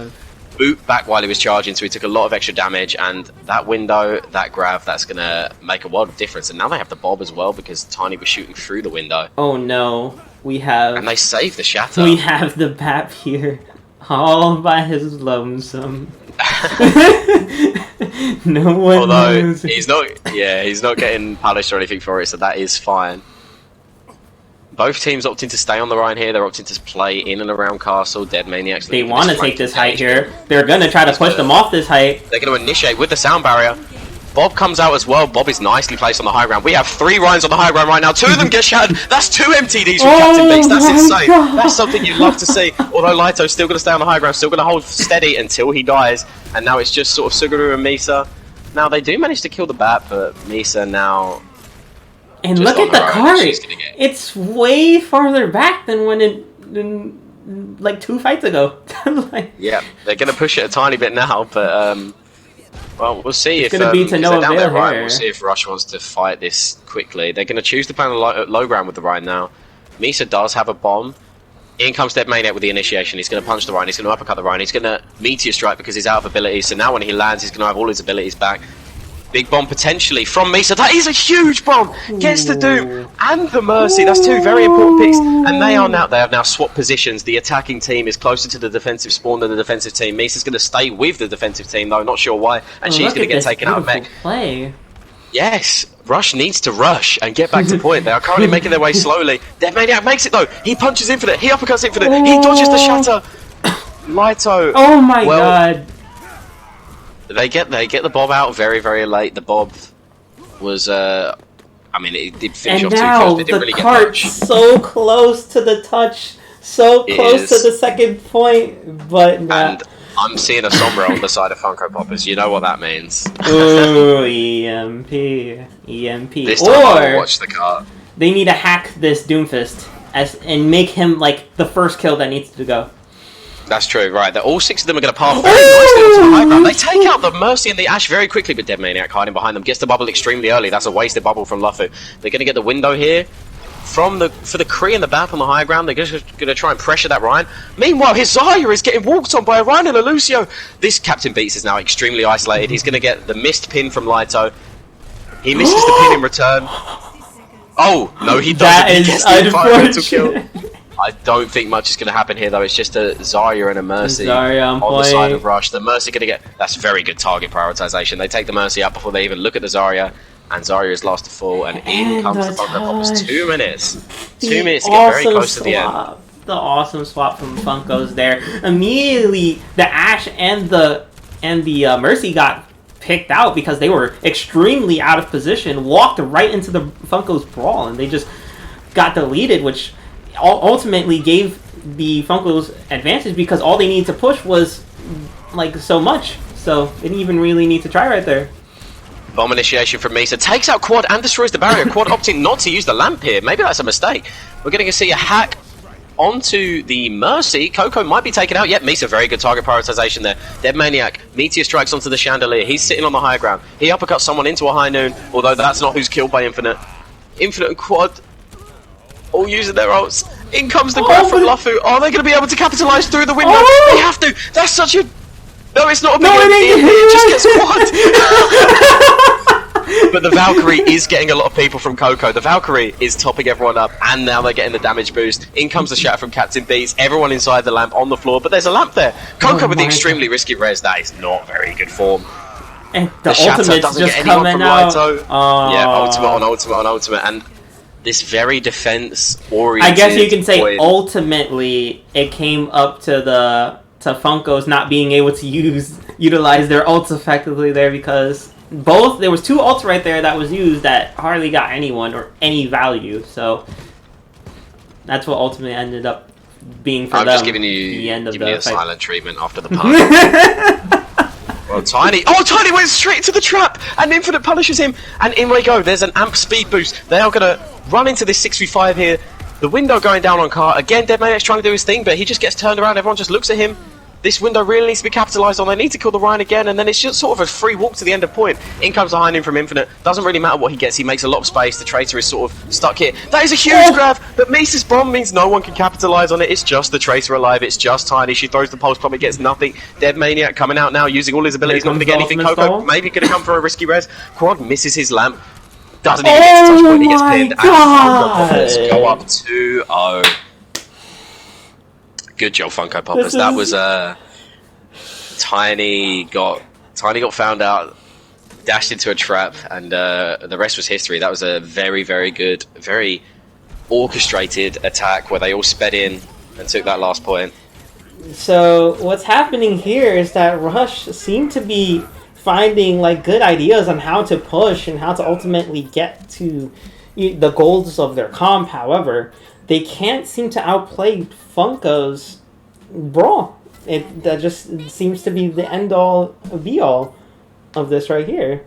boot back while he was charging, so he took a lot of extra damage. And that window, that grab, that's going to make a world of difference. And now they have the Bob as well because Tiny was shooting through the window. Oh no, we have... And they saved the shatter. We have the Bap here, all by his lonesome. No one Although knows. he's not getting punished or anything for it, so that is fine. Both teams opting to stay on the Rhine here. They're opting to play in and around Castle. Dead Maniacs. They want to take this height here. They're going to try to push them off this height. They're going to initiate with the sound barrier. Bob comes out as well. Bob is nicely placed on the high ground. We have 3 Rhines on the high ground right now. 2 of them get shattered. That's 2 MTDs from Captain Beast. That's insane. God. That's something you'd love to see. Although Lito's still going to stay on the high ground, still going to hold steady until he dies. And now it's just sort of Suguru and Misa. Now they do manage to kill the Bat, but Misa now... And look at the cart! It's way farther back than like 2 fights ago. Like, yeah, they're going to push it a tiny bit now, but well, we'll see it's going to be to no avail here. Right, we'll see if Rush wants to fight this quickly. They're going to choose to play on the low ground with the Rhine now. Misa does have a bomb. In comes Dead Maniac with the initiation. He's going to punch the Rhine. He's going to uppercut the Rhine. He's going to Meteor Strike because he's out of abilities. So now when he lands, he's going to have all his abilities back. Big bomb potentially from Misa. That is a huge bomb! Gets the Doom and the Mercy. That's 2 very important picks. And they have now swapped positions. The attacking team is closer to the defensive spawn than the defensive team. Misa's going to stay with the defensive team though, not sure why. And she's going to get taken out of mech. Play. Yes, Rush needs to rush and get back to point. They are currently making their way slowly. Dead Maniac makes it though. He punches Infinite. He uppercuts Infinite. He dodges the shatter. Lito. Oh my god. They get the Bob out very, very late. The Bob was, I mean, it did finish off 2 kills, but it didn't really get much. So close to the touch, so close to the second point, but and I'm seeing a Sombra on the side of Funko Poppers. You know what that means. Ooh, EMP. This time I will watch the card. They need to hack this Doomfist and make him like the first kill that needs to go. That's true, right. All 6 of them are going to pass very nicely onto the high ground. They take out the Mercy and the Ash very quickly, but Dead Maniac hiding behind them. Gets the bubble extremely early. That's a wasted bubble from Luffy. They're going to get the window here. For the Kree and the Bap on the high ground, they're just going to try and pressure that Ryan. Meanwhile, his Zarya is getting walked on by a Ryan and a Lucio. This Captain Beats is now extremely isolated. He's going to get the missed pin from Lito. He misses the pin in return. Oh, no, he doesn't. That is unfortunate. I don't think much is going to happen here, though. It's just a Zarya and a Mercy on the side of Rush. The Mercy going to get... That's very good target prioritization. They take the Mercy up before they even look at the Zarya. And Zarya is last to fall. And in comes the Funko Poppers. 2 minutes. 2 minutes to get very close to the end. The awesome swap from Funko's there. Immediately, the Ash and the Mercy got picked out because they were extremely out of position. Walked right into the Funko's brawl. And they just got deleted, which... ultimately gave the Funko's advantage because all they needed to push was like so much. So didn't even really need to try right there. Bomb initiation from Misa takes out Quad and destroys the barrier. Quad opting not to use the lamp here. Maybe that's a mistake. We're going to see a hack onto the Mercy. Coco might be taken out. Yep, Misa, very good target prioritization there. Dead Maniac. Meteor strikes onto the Chandelier. He's sitting on the high ground. He uppercuts someone into a High Noon, although that's not who's killed by Infinite. Infinite and Quad all using their ults. In comes the grab from Lufu. Are they going to be able to capitalize through the window? They have to. That's such a... No, it's not a big it just gets Quad. But the Valkyrie is getting a lot of people from Coco. The Valkyrie is topping everyone up, and now they're getting the damage boost. In comes the shatter from Captain Beats. Everyone inside the lamp on the floor, but there's a lamp there. Coco with the extremely risky res. That is not very good form. And the shatter doesn't just get anyone from Lito. Yeah, ultimate. And this very defense-oriented... I guess you can say ultimately it came up to Funko's not being able to utilize their ults effectively there, because there was 2 ults right there that was used that hardly got anyone or any value. So that's what ultimately ended up being for them. I'm just giving you the silent treatment after the pun. Well, Tiny went straight into the trap, and Infinite punishes him, and in we go. There's an amp speed boost. They are going to run into this 6v5 here. The window going down on Car. Again, Dead Maniac's trying to do his thing, but he just gets turned around. Everyone just looks at him. This window really needs to be capitalised on. They need to kill the Ryan again, and then it's just sort of a free walk to the end of point. In comes the High Noon from Infinite. Doesn't really matter what he gets. He makes a lot of space. The Traitor is sort of stuck here. That is a huge grab, but Misa's bomb means no one can capitalise on it. It's just the Traitor alive. It's just Tiny. She throws the pulse bomb. It gets nothing. Dead Maniac coming out now, using all his abilities. Not going to get anything. Coco maybe going to come for a risky res. Quad misses his lamp. Doesn't even get to touch point. He gets pinned. And go up 2-0. Good job, Funko Poppers. That was Tiny got found out, dashed into a trap, and the rest was history. That was a very, very good, very orchestrated attack where they all sped in and took that last point. So what's happening here is that Rush seem to be finding like good ideas on how to push and how to ultimately get to the goals of their comp. However, they can't seem to outplay Funko's brawl. That just seems to be the end-all, be-all of this right here.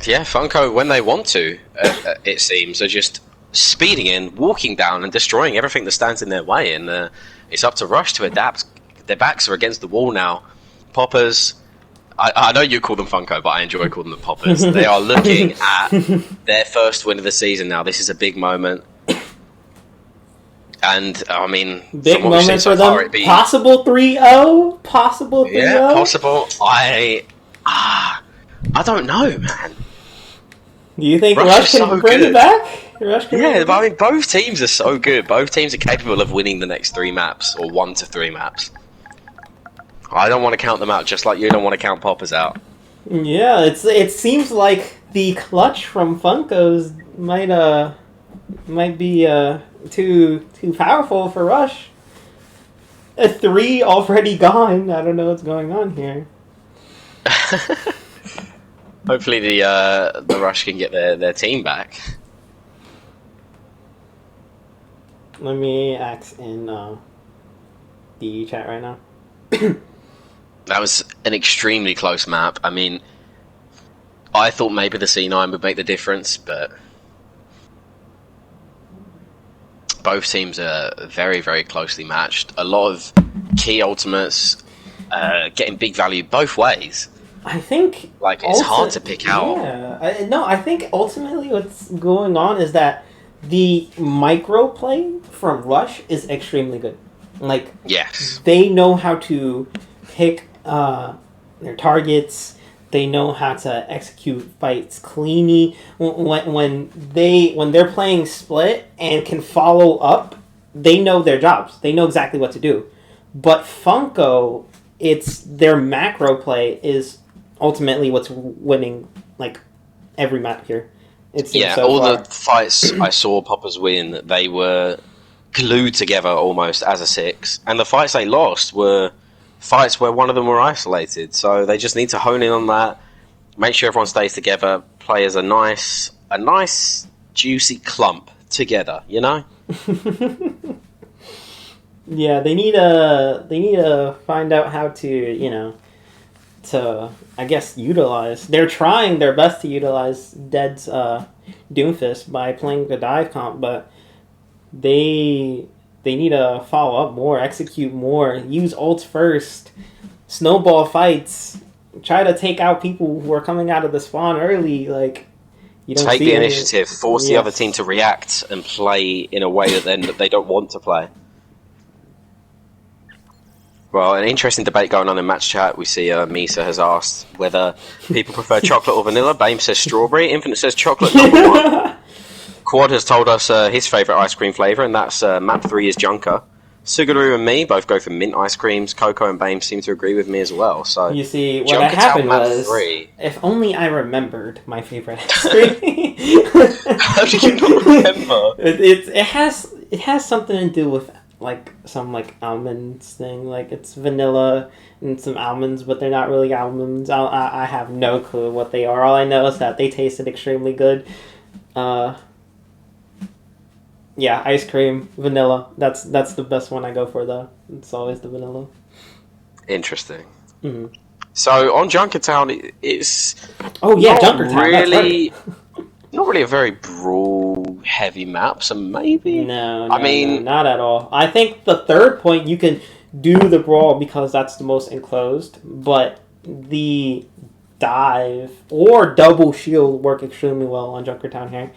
Yeah, Funko, when they want to, it seems, are just speeding in, walking down, and destroying everything that stands in their way. And it's up to Rush to adapt. Their backs are against the wall now. Poppers, I know you call them Funko, but I enjoy calling them Poppers. They are looking at their first win of the season now. This is a big moment. And, I mean... Big moment for them. Possible 3-0? Possible 3-0? Yeah, possible. I don't know, man. Do you think Rush can bring it back? Yeah, but I mean, both teams are so good. Both teams are capable of winning the next 3 maps, or 1 to 3 maps. I don't want to count them out, just like you don't want to count Poppers out. Yeah, it seems like the clutch from Funko's might be too powerful for Rush. A 3 already gone. I don't know what's going on here. Hopefully the Rush can get their team back. Let me ask in the chat right now. That was an extremely close map. I mean, I thought maybe the C9 would make the difference, but both teams are very, very closely matched. A lot of key ultimates getting big value both ways. I think... Like, it's hard to pick out. Yeah. I think ultimately what's going on is that the micro play from Rush is extremely good. Like, yes, they know how to pick their targets. They know how to execute fights cleanly. When they're playing split and can follow up, they know their jobs. They know exactly what to do. But Funko, it's their macro play is ultimately what's winning like every map here. The fights I saw Poppers win, they were glued together almost as a 6, and the fights they lost were fights where one of them were isolated. So they just need to hone in on that, make sure everyone stays together, play as a nice juicy clump together, you know. Yeah, they need to find out how to, to, I guess, utilize. They're trying their best to utilize Dead's Doomfist by playing the dive comp, but they need to follow up more, execute more, use ults first, snowball fights, try to take out people who are coming out of the spawn early. Like, you don't Take see the any. initiative, force the other team to react and play in a way that they don't want to play. Well, an interesting debate going on in match chat. We see Misa has asked whether people prefer chocolate or vanilla. Bame says strawberry. Infinite says chocolate #1. Quad has told us his favourite ice cream flavour, and that's map 3 is Junker. Suguru and me both go for mint ice creams. Coco and Bame seem to agree with me as well. So You see, what happened was, if only I remembered my favorite ice cream. How do you not remember? It has something to do with like some like almonds thing. Like it's vanilla and some almonds, but they're not really almonds. I have no clue what they are. All I know is that they tasted extremely good. Yeah, ice cream, vanilla. That's the best one I go for though. It's always the vanilla. Interesting. Mm-hmm. So on Junkertown, it's Junkertown. Really, not really a very brawl heavy map. So maybe no, not at all. I think the third point you can do the brawl because that's the most enclosed, but the dive or double shield work extremely well on Junkertown here.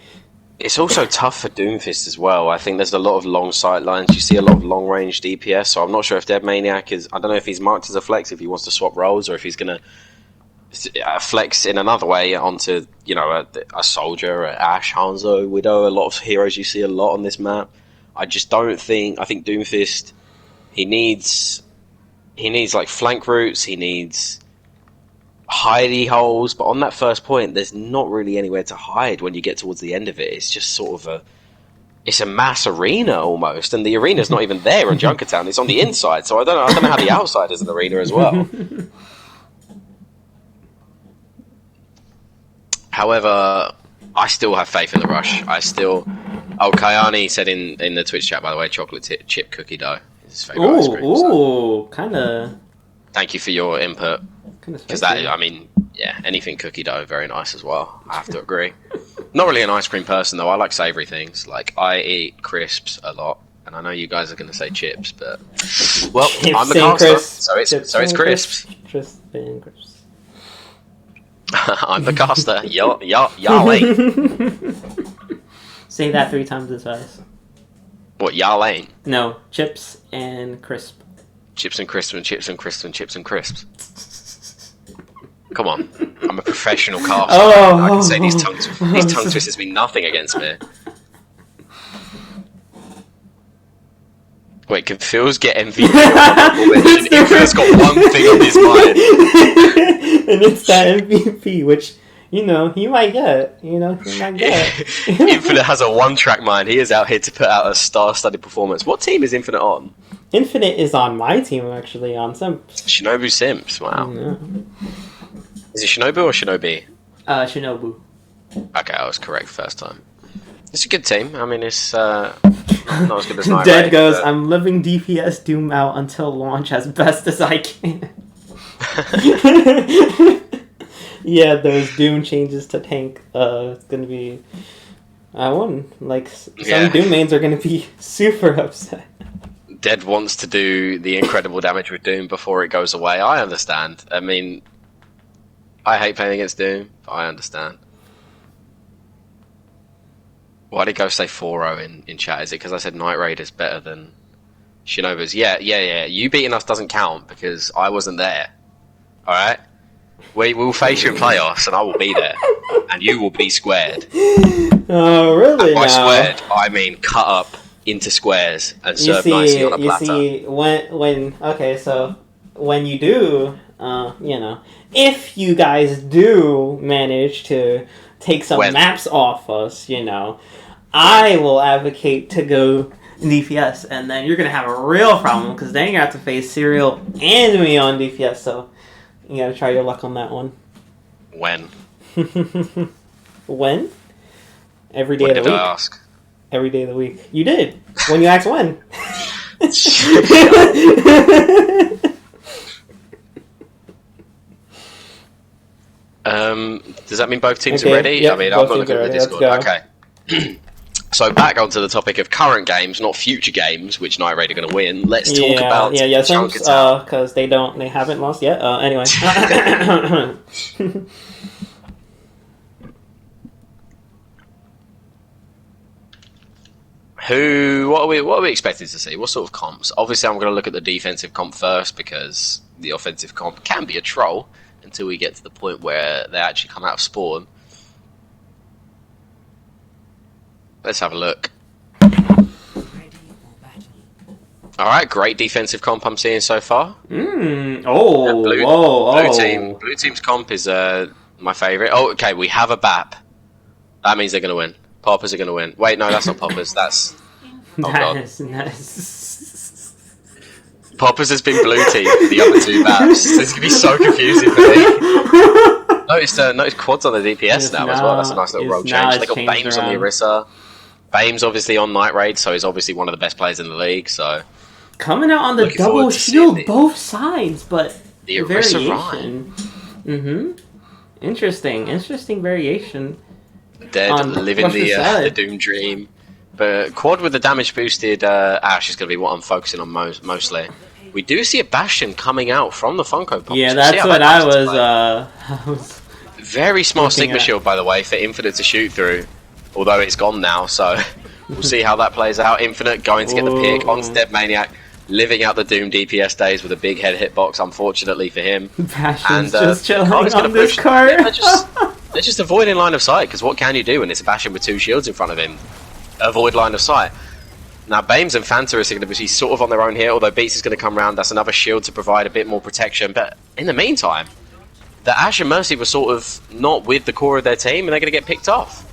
It's also tough for Doomfist as well. I think there's a lot of long sight lines. You see a lot of long range DPS, so I'm not sure if Dead Maniac is... I don't know if he's marked as a flex, if he wants to swap roles, or if he's going to flex in another way onto, a soldier, a Ashe, Hanzo, Widow, a lot of heroes you see a lot on this map. I just don't think... I think Doomfist, he needs like flank routes, he needs hidey holes, but on that first point there's not really anywhere to hide when you get towards the end of it. It's just sort of it's a mass arena almost, and the arena's not even there in Junkertown. It's on the inside, so I don't know how the outside is an arena as well. However, I still have faith in the rush. Kayani said in the Twitch chat, by the way, chocolate chip cookie dough is his favourite ice cream. Ooh, kind of. Thank you for your input. Because anything cookie dough, very nice as well. I have to agree. Not really an ice cream person though. I like savoury things. Like I eat crisps a lot, and I know you guys are going to say chips, but I'm the caster, so it's crisps. Crisps and crisps. I'm the caster. Y'all. Say that 3 times as fast. What, y'all ain't? No, chips and crisp. Chips and crisps and chips and crisps and chips and crisps. Come on, I'm a professional caster. I can say these tongue twisters mean nothing against me. Wait, can Phils get MVP if he's got one thing on his mind? And it's that MVP, which, he might get. He might get. Infinite has a one-track mind. He is out here to put out a star-studded performance. What team is Infinite on? Infinite is on my team, actually, on Simps. Shinobu Simps, wow. Yeah. Is it Shinobu or Shinobi? Shinobu. Okay, I was correct first time. It's a good team. I mean, it's not as good as Night Dead Raid, goes, but... I'm living DPS Doom out until launch as best as I can. Yeah, those Doom changes to tank. It's gonna be... some Doom mains are gonna be super upset. Dead wants to do the incredible damage with Doom before it goes away. I understand. I mean, I hate playing against Doom, but I understand. Why did Ghost say 4-0 in chat? Is it because I said Night Raid is better than Shinobu's? Yeah. You beating us doesn't count because I wasn't there. Alright? We'll face you in playoffs and I will be there. And you will be squared. Oh, really? And by squared, I mean cut up into squares and serve nicely on a platter. You see, when you do, if you guys do manage to take some maps off us, I will advocate to go DPS, and then you're going to have a real problem, because then you're going to have to face Serial and me on DPS, so you got to try your luck on that one. When? When? Every day of the week. I ask? Every day of the week. You did. When you asked when. Does that mean both teams are ready? Yep, I mean, I'm both not teams looking are at the ready. Discord. Okay. So back onto the topic of current games, not future games, which Night Raid are going to win. Let's talk about Since Junkertown. because they haven't lost yet. Anyway. What are we expecting to see? What sort of comps? Obviously, I'm going to look at the defensive comp first because the offensive comp can be a troll until we get to the point where they actually come out of spawn. Let's have a look. Alright, great defensive comp I'm seeing so far. Blue team's comp is my favourite. Oh, okay, we have a BAP. That means they're going to win. Poppers are going to win. Wait, no, that's not Poppers. That's... Oh, God. Poppers has been blue team for the other two maps. This is going to be so confusing for me. Notice quads on the DPS now as well. That's a nice little role change. They got Bames on the Orisa. Bames obviously on Night Raid, so he's obviously one of the best players in the league. So coming out on the double shield both sides, but the variation. Interesting variation. Dead, living the Doom Dream. But quad with the damage boosted Ash is going to be what I'm focusing on mostly. We do see a Bastion coming out from the Funko Pop. Yeah, that's what I was. Very smart Sigma Shield, by the way, for Infinite to shoot through. Although it's gone now, so we'll see how that plays out. Infinite going to get the pick on Dead Maniac, living out the Doom DPS days with a big head hitbox, unfortunately for him. Bastion's just chilling on this cart. They're just avoiding line of sight, because what can you do when it's a Bastion with two shields in front of him? Avoid line of sight. Now, Bames and Fanta are going to be sort of on their own here, although Beats is going to come around. That's another shield to provide a bit more protection. But in the meantime, the Ash and Mercy were sort of not with the core of their team, and they're going to get picked off.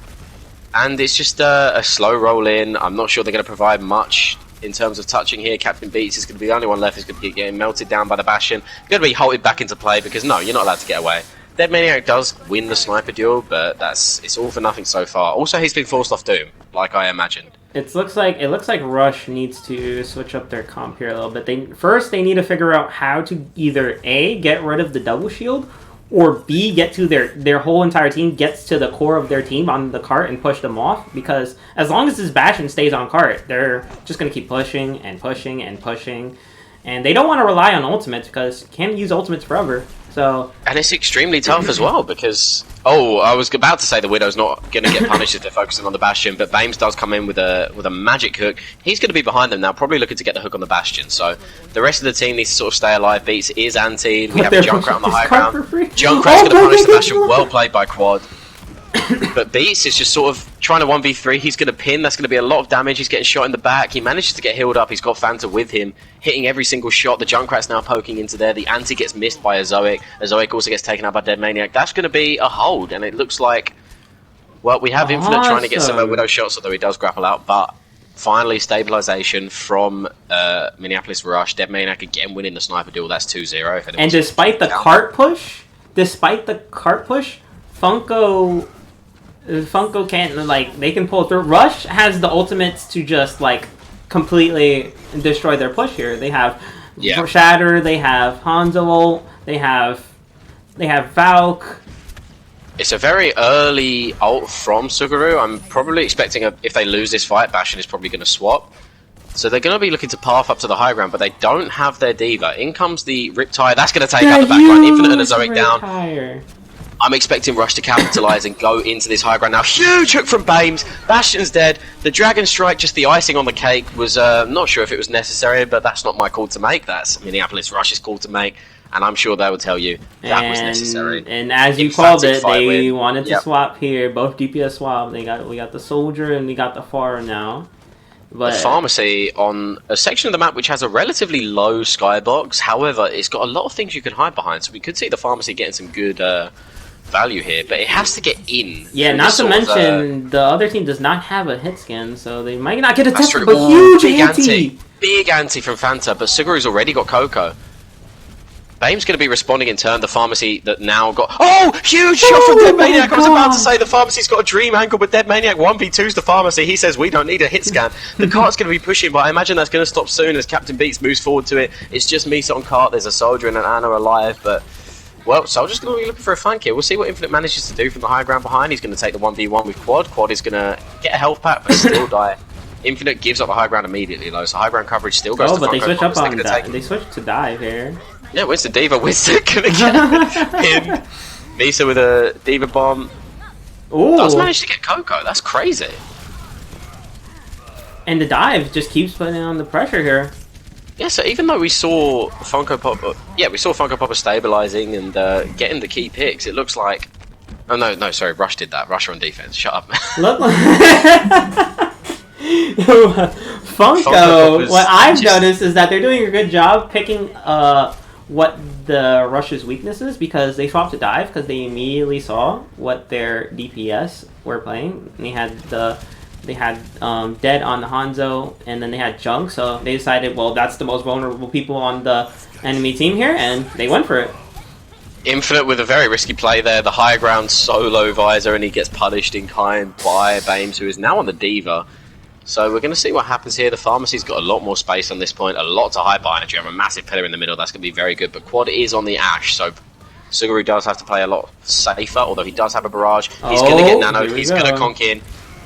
And it's just a slow roll in. I'm not sure they're going to provide much in terms of touching here. Captain Beats is going to be the only one left who's going to be getting melted down by the Bastion. Going to be halted back into play because, no, you're not allowed to get away. Dead Maniac does win the sniper duel, but it's all for nothing so far. Also, he's been forced off Doom, like I imagined. It looks like Rush needs to switch up their comp here a little bit. They need to figure out how to either A, get rid of the double shield, or B, get to their whole entire team gets to the core of their team on the cart and push them off. Because as long as this Bastion stays on cart, they're just going to keep pushing and pushing and pushing. And they don't want to rely on ultimates because you can't use ultimates forever. So, and it's extremely tough as well because... Oh, I was about to say the Widow's not going to get punished if they're focusing on the Bastion, but Bames does come in with a magic hook. He's going to be behind them now, probably looking to get the hook on the Bastion. So the rest of the team needs to sort of stay alive. Beats is anti. We have Junkrat on the high ground. Junkrat's going to punish the Bastion. Well played by Quad. But Beats is just sort of trying to 1v3. He's going to pin. That's going to be a lot of damage. He's getting shot in the back. He manages to get healed up. He's got Fanta with him, hitting every single shot. The Junkrat's now poking into there. The anti gets missed by Azoic. Azoic also gets taken out by Dead Maniac. That's going to be a hold, and it looks like... Well, we have Infinite trying to get some Widow shots, although he does grapple out, but finally stabilization from Minneapolis Rush. Dead Maniac again winning the sniper duel. That's 2-0. And despite the cart push, Funko can't, like, they can pull through. Rush has the ultimates to just, like, completely destroy their push here. They have Shatter, they have Hanzo ult, they have Valk. It's a very early ult from Suguru. I'm probably expecting, if they lose this fight, Bastion is probably going to swap. So they're going to be looking to path up to the high ground, but they don't have their Diva. In comes the Riptide. That's going to take out the backline. Infinite and Azoic down. I'm expecting Rush to capitalise and go into this high ground now. Huge hook from Bames. Bastion's dead. The Dragon Strike, just the icing on the cake, was not sure if it was necessary, but that's not my call to make. That's Minneapolis Rush's call to make, and I'm sure they will tell you that was necessary. And as you called it, they wanted to swap here. Both DPS swap. We got the Soldier and we got the Pharah now. But the Pharmacy on a section of the map which has a relatively low skybox. However, it's got a lot of things you can hide behind, so we could see the Pharmacy getting some good value here, but it has to get in. Yeah, not to mention the other team does not have a hit scan, so they might not get a test. But huge big anti from Fanta, but Suguru's already got Coco. Bame's going to be responding in turn. The pharmacy that now got... Oh! Huge shot from Dead Maniac! I was about to say the pharmacy's got a dream angle, but Dead Maniac 1v2's the pharmacy. He says we don't need a hit scan. The cart's going to be pushing, but I imagine that's going to stop soon as Captain Beats moves forward to it. It's just Misa on cart. There's a soldier and an Anna alive, but... Well, Soldier's going to be looking for a flank here. We'll see what Infinite manages to do from the high ground behind. He's going to take the 1v1 with Quad. Quad is going to get a health pack, but still die. Infinite gives up the high ground immediately, though, so high ground coverage still goes to but they Funko switch up Pops. on that. They switch to dive here. Yeah, Winston Diva. Winston gonna get pinned. Misa with a Diva bomb. Ooh. Does manage to get Coco. That's crazy. And the dive just keeps putting on the pressure here. Yeah, so even though we saw Funko Pop, we saw Funko Popper stabilizing and getting the key picks, it looks like. Oh no, sorry, Rush did that. Rush on defense. Shut up. Look. Funko, what I've noticed is that they're doing a good job picking what the Rush's weakness is, because they swapped to dive because they immediately saw what their DPS were playing. And they had Dead on the Hanzo, and then they had Junk, so they decided, well, that's the most vulnerable people on the enemy team here, and they went for it. Infinite with a very risky play there, the high ground solo visor, and he gets punished in kind by Bames, who is now on the Diva. So we're going to see what happens here. The pharmacy's got a lot more space on this point, a lot to hide behind. You have a massive pillar in the middle, that's going to be very good, but Quad is on the Ash, so Suguru does have to play a lot safer, although he does have a barrage. He's going to get nanoed, he's going to conk in,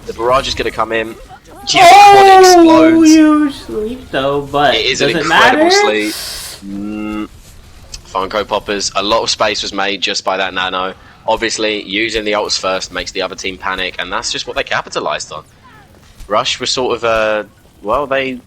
the barrage is going to come in. Quad explodes. Huge sleep though, but it is an incredible sleep. Funko Poppers, a lot of space was made just by that nano. Obviously, using the ults first makes the other team panic, and that's just what they capitalized on. Rush was sort of, well, they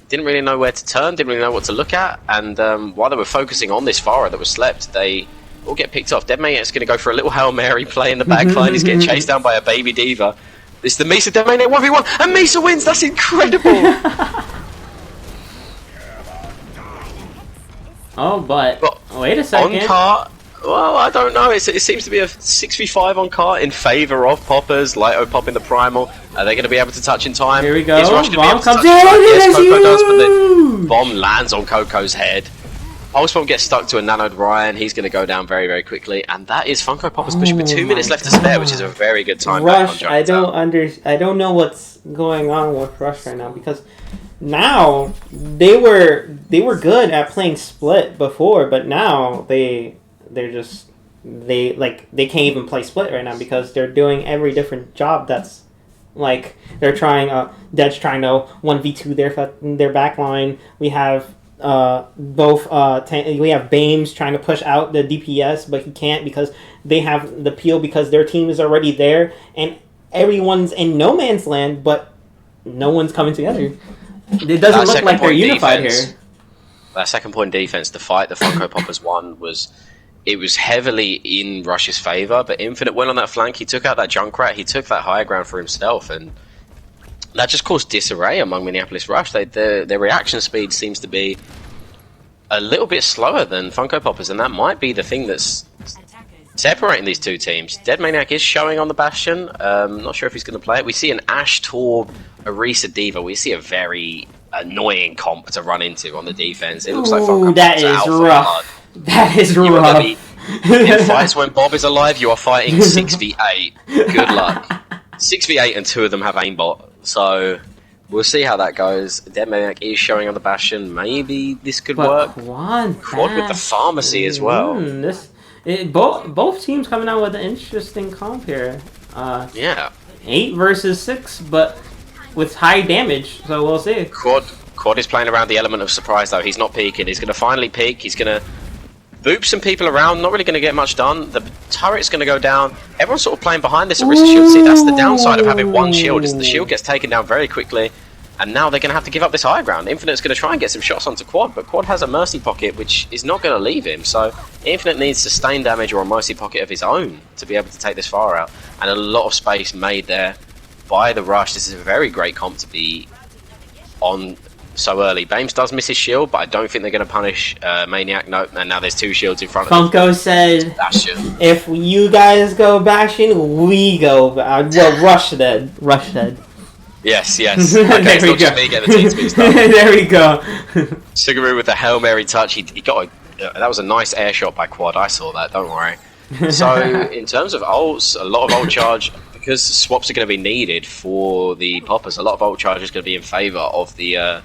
didn't really know where to turn, didn't really know what to look at, and while they were focusing on this Pharah that was slept, they all get picked off. Dead Maniac's going to go for a little Hail Mary play in the backline. He's getting chased down by a baby Diva. It's the Misa Dead Maniac 1v1, and Misa wins! That's incredible! but wait a second. On cart, well, I don't know. It seems to be a 6v5 on cart in favour of Poppers. Lito popping the Primal. Are they going to be able to touch in time? Here we go. Is Rush Bomb comes in. Yes, Coco does, but the bomb lands on Coco's head. Pulse Bomb gets stuck to a nanoed Ryan. He's going to go down very, very quickly. And that is Funko Poppers pushing with 2 minutes left to spare, which is a very good time. Rush, I don't know what's going on with Rush right now, because now they were good at playing split before, but now they can't even play split right now because they're doing every different job. That's like they're trying. Dead's trying to 1v2 their back line. We have we have Bames trying to push out the DPS, but he can't because they have the peel because their team is already there and everyone's in no man's land, but no one's coming together. It doesn't look like they're unified here. That second point defense, the fight the Funko Poppers won was heavily in Rush's favour, but Infinite went on that flank, he took out that Junkrat, he took that higher ground for himself, and that just caused disarray among Minneapolis Rush. Their reaction speed seems to be a little bit slower than Funko Poppers, and that might be the thing that's separating these two teams. Dead Maniac is showing on the Bastion, not sure if he's going to play it. We see an Ashe Torb, a Risa Diva, we see a very annoying comp to run into on the defense. It looks like Funko that is rough. That is rough. In fights when Bob is alive, you are fighting 6v8. Good luck. 6v8 and 2 of them have aimbot. So we'll see how that goes. Dead Maniac is showing on the Bastion. Maybe this could work. Quad with the pharmacy as well. Both teams coming out with an interesting comp here. Yeah. 8 versus 6, but with high damage. So we'll see. Quad is playing around the element of surprise though. He's not peeking. He's going to finally peek. He's going to boop some people around. Not really going to get much done. The turret's going to go down. Everyone's sort of playing behind this Orisa shield. See, that's the downside of having one shield. Is the shield gets taken down very quickly. And now they're going to have to give up this high ground. Infinite's going to try and get some shots onto Quad, but Quad has a Mercy Pocket, which is not going to leave him. So Infinite needs sustained damage or a Mercy Pocket of his own to be able to take this far out. And a lot of space made there by the Rush. This is a very great comp to be on so early. Bames does miss his shield, but I don't think they're going to punish Maniac. No, and now there's 2 shields in front of him. Funko said, Bastion. If you guys go Bastion, we go. Rush dead. Rush dead. Yes. Okay, it's not just me getting the team speak stuff. There we go. Suguru with the Hail Mary touch. He got a That was a nice air shot by Quad. I saw that. Don't worry. So in terms of ults, a lot of ult charge because swaps are going to be needed for the poppers. A lot of ult charge is going to be in favour of the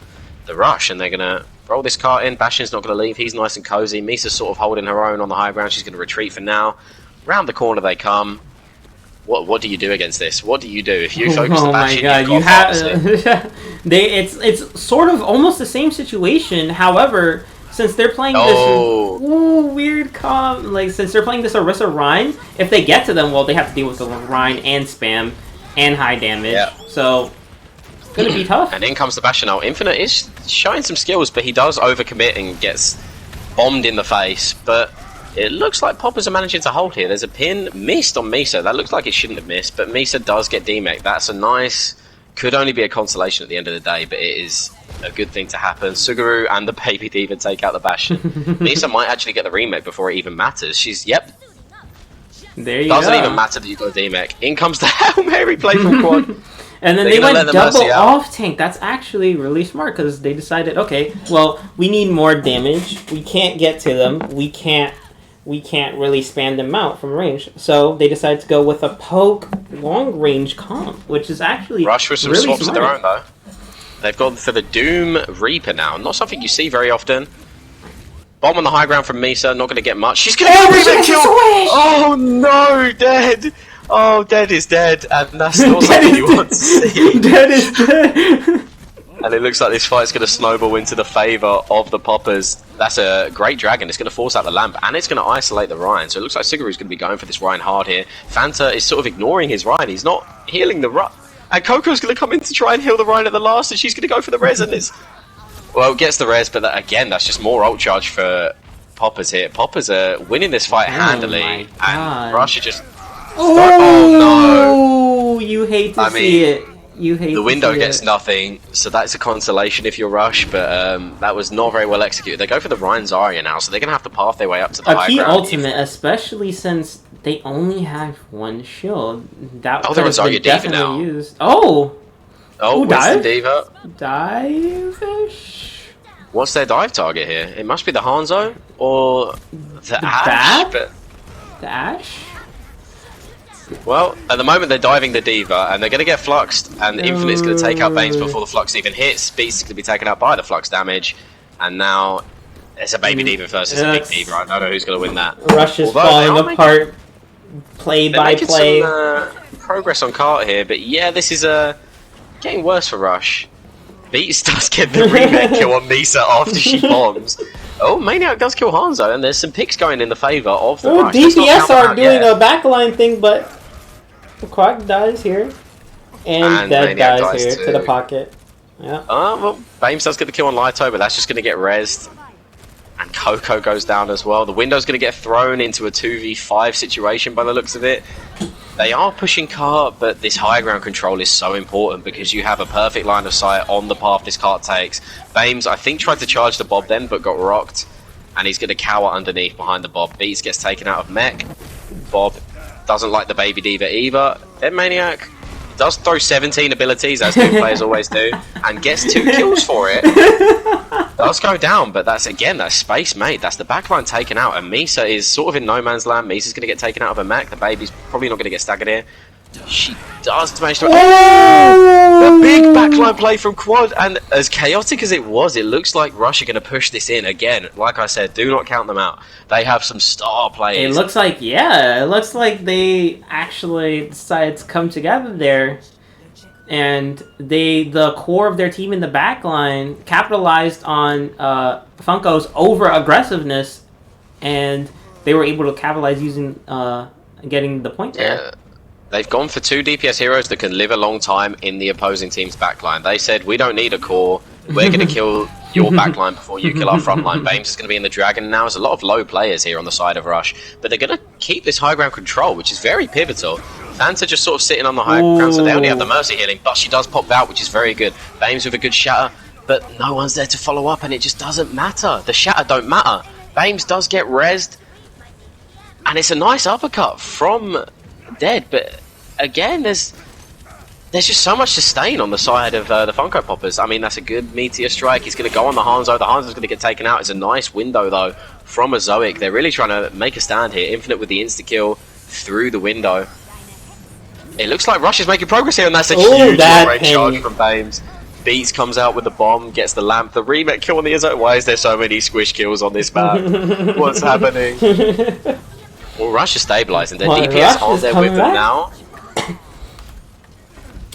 rush, and they're going to roll this cart in. Bastion's not going to leave. He's nice and cozy. Misa's sort of holding her own on the high ground. She's going to retreat for now. Round the corner they come. What do you do against this? What do you do if you focus the Bastion? Oh my god, you have it's sort of almost the same situation. However, since they're playing this weird since they're playing this Orisa Rhine, if they get to them, well, they have to deal with the Rhine and spam and high damage. Yeah. So it's gonna be tough. And in comes the Bastion ult. Infinite is showing some skills, but he does overcommit and gets bombed in the face. But it looks like Poppers are managing to hold here. There's a pin missed on Misa. That looks like it shouldn't have missed, but Misa does get demech. That's a nice... Could only be a consolation at the end of the day, but it is a good thing to happen. Suguru and the Baby Diva take out the Bastion. Misa might actually get the remake before it even matters. She's... Yep. There you Doesn't go. even matter that you got a demech. In comes the Hail Mary play from Quad. And then they went double off tank. That's actually really smart because they decided, okay, well, we need more damage. We can't get to them. We can't really spam them out from range. So they decided to go with a poke long range comp, which is actually Rush with some really swaps smart. of their own though. They've gone for the Doom Reaper now. Not something you see very often. Bomb on the high ground from Misa. Not going to get much. She's going to get a remake kill. Oh no, Dead. Oh, Dead is dead, and that's not something you want to see. Dead is dead. And it looks like this fight's going to snowball into the favour of the Poppers. That's a great dragon. It's going to force out the lamp, and it's going to isolate the Ryan. So it looks like Suguru's going to be going for this Ryan hard here. Fanta is sort of ignoring his Ryan. He's not healing the Ryan. And Coco's going to come in to try and heal the Ryan at the last, and she's going to go for the res. And it's... Well, gets the res, but again, that's just more ult charge for Poppers here. Poppers are winning this fight handily, and Russia just... Oh no! You hate to see it. You hate the window gets nothing, so that's a consolation if you're Rush, but that was not very well executed. They go for the Ryan Zarya now, so they're going to have to path their way up to the high ground. A key ultimate, especially since they only have one shield. That they're on Zarya Diva now. Used. Oh, Winston Diva. Dive-ish? What's their dive target here? It must be the Hanzo, or the Ashe? The Ashe? Well, at the moment they're diving the Diva, and they're going to get fluxed, and Infinite's going to take out Banes before the flux even hits. Beast's going to be taken out by the flux damage, and now it's a Baby Diva versus a big Diva. I don't know who's going to win that. Rush is falling apart, play by play. Some progress on Cart here, but yeah, this is getting worse for Rush. Beats does get the remake kill on Misa after she bombs. Oh, Maniac does kill Hanzo, and there's some picks going in the favour of the Rush. DPS are doing a backline thing, but the Quack dies here, and Dead dies here to the pocket. Yeah. Well, Bames does get the kill on Lito, but that's just going to get rezzed. And Coco goes down as well. The window's going to get thrown into a 2v5 situation by the looks of it. They are pushing Cart, but this high ground control is so important because you have a perfect line of sight on the path this Cart takes. Bames, I think, tried to charge the Bob then, but got rocked. And he's going to cower underneath behind the Bob. Beats gets taken out of mech. Bob doesn't like the Baby Diva either. Dead Maniac does throw 17 abilities, as new players always do, and gets 2 kills for it. Does go down, but that's space made. That's the backline taken out, and Misa is sort of in no man's land. Misa's going to get taken out of a mech. The Baby's probably not going to get staggered here. She does manage to... A big backline play from Quad, and as chaotic as it was, it looks like Rush are going to push this in again. Like I said, do not count them out. They have some star players. It looks like, it looks like they actually decided to come together there. And the core of their team in the backline capitalized on Funko's over-aggressiveness, and they were able to capitalize using getting the point there. Yeah. They've gone for 2 DPS heroes that can live a long time in the opposing team's backline. They said, we don't need a core. We're going to kill your backline before you kill our frontline. Bames is going to be in the Dragon now. There's a lot of low players here on the side of Rush. But they're going to keep this high ground control, which is very pivotal. Fanta just sort of sitting on the high ground, so they only have the Mercy healing. But she does pop out, which is very good. Bames with a good shatter. But no one's there to follow up, and it just doesn't matter. The shatter don't matter. Bames does get rezzed. And it's a nice uppercut from Dead, but again, there's just so much sustain on the side of the Funko Poppers. I mean, that's a good Meteor Strike. He's going to go on the Hanzo. The Hanzo's going to get taken out. It's a nice window, though, from a Zoic. They're really trying to make a stand here. Infinite with the insta-kill through the window. It looks like Rush is making progress here, and that's a huge long-range charge from Bames. Beats comes out with the bomb, gets the lamp, the remake kill on the Izzo. Why is there so many squish kills on this map? What's happening? Well, Rush is stabilizing. Their DPS on there with them now.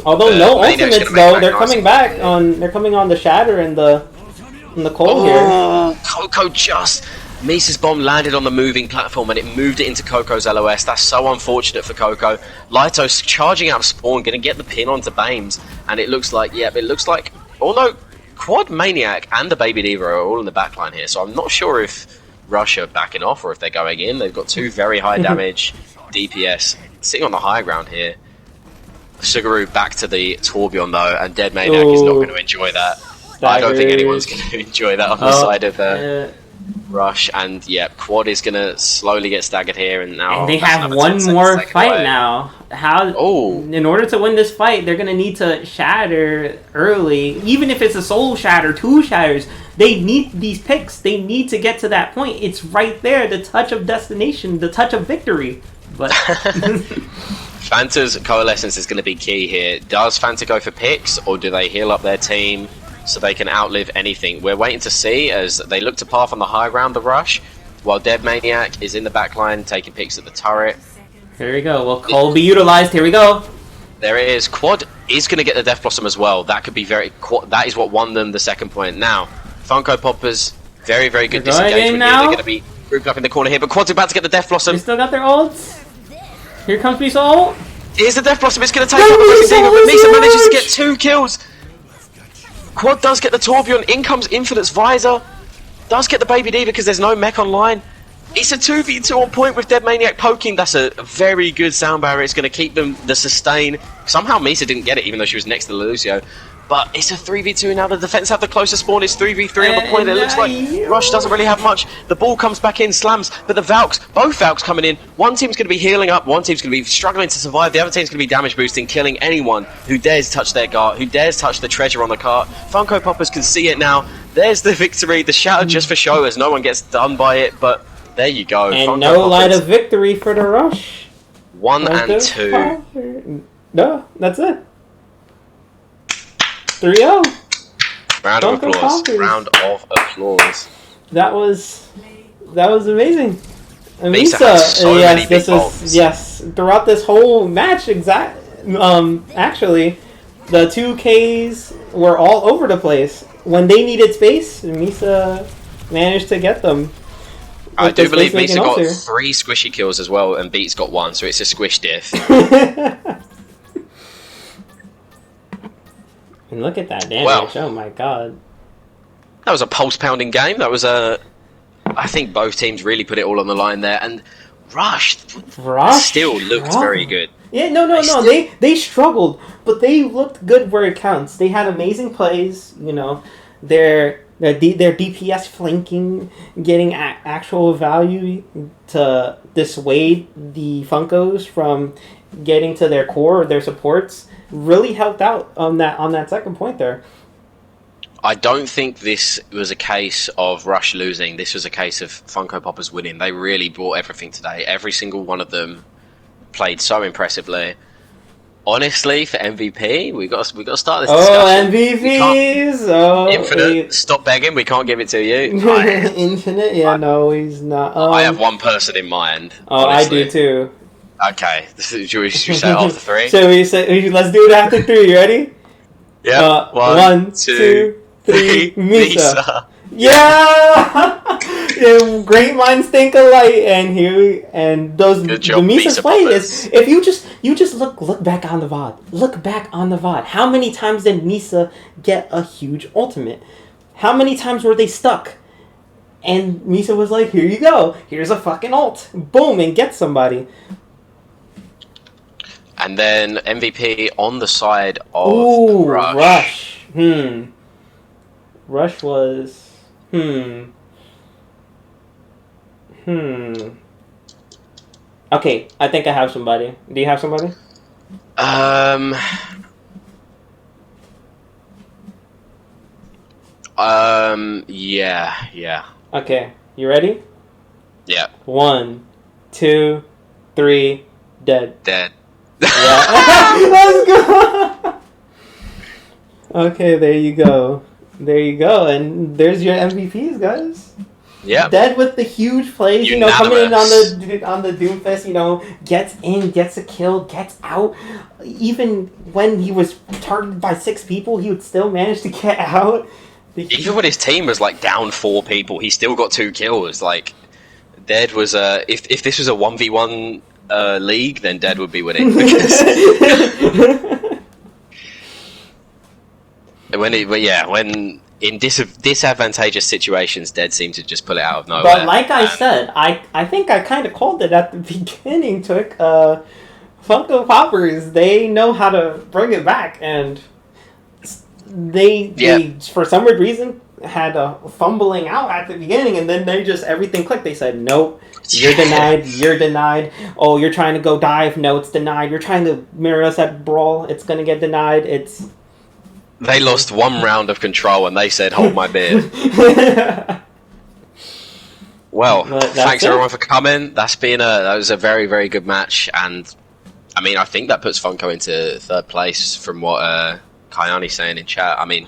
Although no ultimates though, they're coming back on. They're coming on the Shatter and the Cold here. Coco just Misa's bomb landed on the moving platform and it moved it into Coco's LOS. That's so unfortunate for Coco. Lito's charging out of spawn, going to get the pin onto Bames, and it looks like, although Quad Maniac and the Baby Diva are all in the backline here, so I'm not sure if Rush are backing off or if they're going in. They've got two very high damage DPS sitting on the high ground here. Sugaru back to the Torbjorn though, and Dead Maniac is not going to enjoy that. I don't think anyone's going to enjoy that on the side of Rush, and Quad is going to slowly get staggered here, and now and they have one more fight now. In order to win this fight, they're going to need to shatter early, even if it's a solo shatter, two shatters. They need these picks. They need to get to that point. It's right there, the touch of destination, the touch of victory. But Fanta's coalescence is going to be key here. Does Fanta go for picks, or do they heal up their team so they can outlive anything? We're waiting to see as they look to path on the high ground, the Rush, while Dead Maniac is in the back line taking picks at the turret. Here we go. Will Cole be utilized? Here we go. There it is. Quad is going to get the Death Blossom as well. That could be that is what won them the second point. Now, Funko Poppers, very, very good disengagement here. They're going to be grouped up in the corner here, but Quad's about to get the Death Blossom. They still got their ults. Here comes Misa ult. Here's the Death Blossom. It's going to take out the Resident Evil, but Misa manages to get 2 kills. Quad does get the Torbjorn. In comes Infinite's Visor. Does get the Baby Diva because there's no mech online. It's a 2v2 on point with Dead Maniac poking. That's a very good sound barrier. It's going to keep them the sustain. Somehow Misa didn't get it even though she was next to Lucio. But it's a 3v2 now. The defense have the closer spawn. It's 3v3 on the point. It looks like Rush doesn't really have much. The ball comes back in, slams. But the Valks, both Valks coming in. One team's going to be healing up. One team's going to be struggling to survive. The other team's going to be damage boosting, killing anyone who dares touch their guard, who dares touch the treasure on the cart. Funko Poppers can see it now. There's the victory. The shatter just for show as no one gets done by it. But there you go. And Funko no Poppers. Light of victory for the Rush. 1 and 2. No, that's it. 3-0. Round of applause. Round of applause. That was amazing. And Misa, yes, throughout this whole match, actually, the 2Ks were all over the place. When they needed space, Misa managed to get them. I do believe Misa got 3 squishy kills as well, and Beats got 1, so it's a squish diff. And look at that damage! Oh my god! That was a pulse-pounding game. That was I think both teams really put it all on the line there, and Rush still looked very good. Yeah, no. They struggled, but they looked good where it counts. They had amazing plays. You know, their DPS flanking, getting actual value to dissuade the Funkos from getting to their core or their supports. Really helped out on that second point there. I don't think this was a case of Rush losing. This was a case of Funko Poppers winning. They really brought everything today. Every single one of them played so impressively. Honestly, for MVP, we got to start this discussion. MVPs! Infinite, stop begging. We can't give it to you. Infinite? Yeah, no, he's not. I have one person in mind. Oh, honestly. I do too. Okay, should we say it after 3? Let's do it after 3. You ready? Yeah. 1, 2, 3. Misa. Yeah! Great minds think alike, and those good job, the Misa's play is if you just look back on the VOD. Look back on the VOD. How many times did Misa get a huge ultimate? How many times were they stuck? And Misa was like, "Here you go. Here's a fucking ult. Boom, and get somebody." And then MVP on the side of Rush. Rush was... Okay, I think I have somebody. Do you have somebody? Yeah. Okay, you ready? Yeah. 1, 2, 3, dead. Dead. Yeah. Let's go. Okay, there you go. There you go, and there's your MVPs, guys. Yeah. Dead with the huge plays, you know, coming in Unanimous. on the Doomfist, you know, gets in, gets a kill, gets out. Even when he was targeted by 6 people, he would still manage to get out. Even when his team was like down 4 people, he still got 2 kills. Like, Dead was if this was a 1v1 league, then Dead would be winning because when in disadvantageous situations, Dead seemed to just pull it out of nowhere. But like I said, I think I kind of called it at the beginning. Took Funko Poppers, they know how to bring it back, and they for some weird reason had a fumbling out at the beginning, and then they just everything clicked. They said, "Nope, you're denied. You're denied. Oh, you're trying to go dive. No, it's denied. You're trying to mirror us at brawl. It's gonna get denied. It's." They lost 1 round of control, and they said, "Hold my beer." Well, thanks everyone for coming. That was a very, very good match, and I mean, I think that puts Funko into 3rd place from what Kayani's saying in chat. I mean,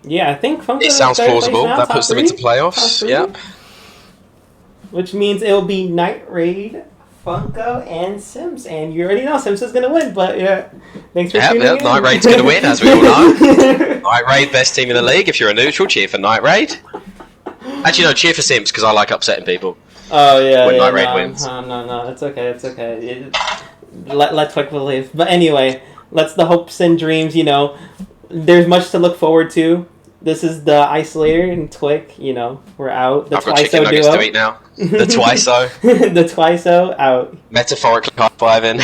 yeah, I think Funko. It sounds plausible. That puts them into playoffs. Yep. Which means it'll be Night Raid, Funko, and Sims, and you already know Sims is gonna win. But yeah, thanks for tuning in. Night Raid's gonna win, as we all know. Night Raid, best team in the league. If you're a neutral, cheer for Night Raid. Actually, no, cheer for Sims because I like upsetting people. Oh yeah, when Night Raid wins. No, it's okay, it's okay. Let Twig believe. But anyway, let's the hopes and dreams. You know, there's much to look forward to. This is the Isolator and Twig. You know, we're out. The I've got chicken nuggets to eat now. The Twiso. The Twiso out. Metaphorically high-fiving.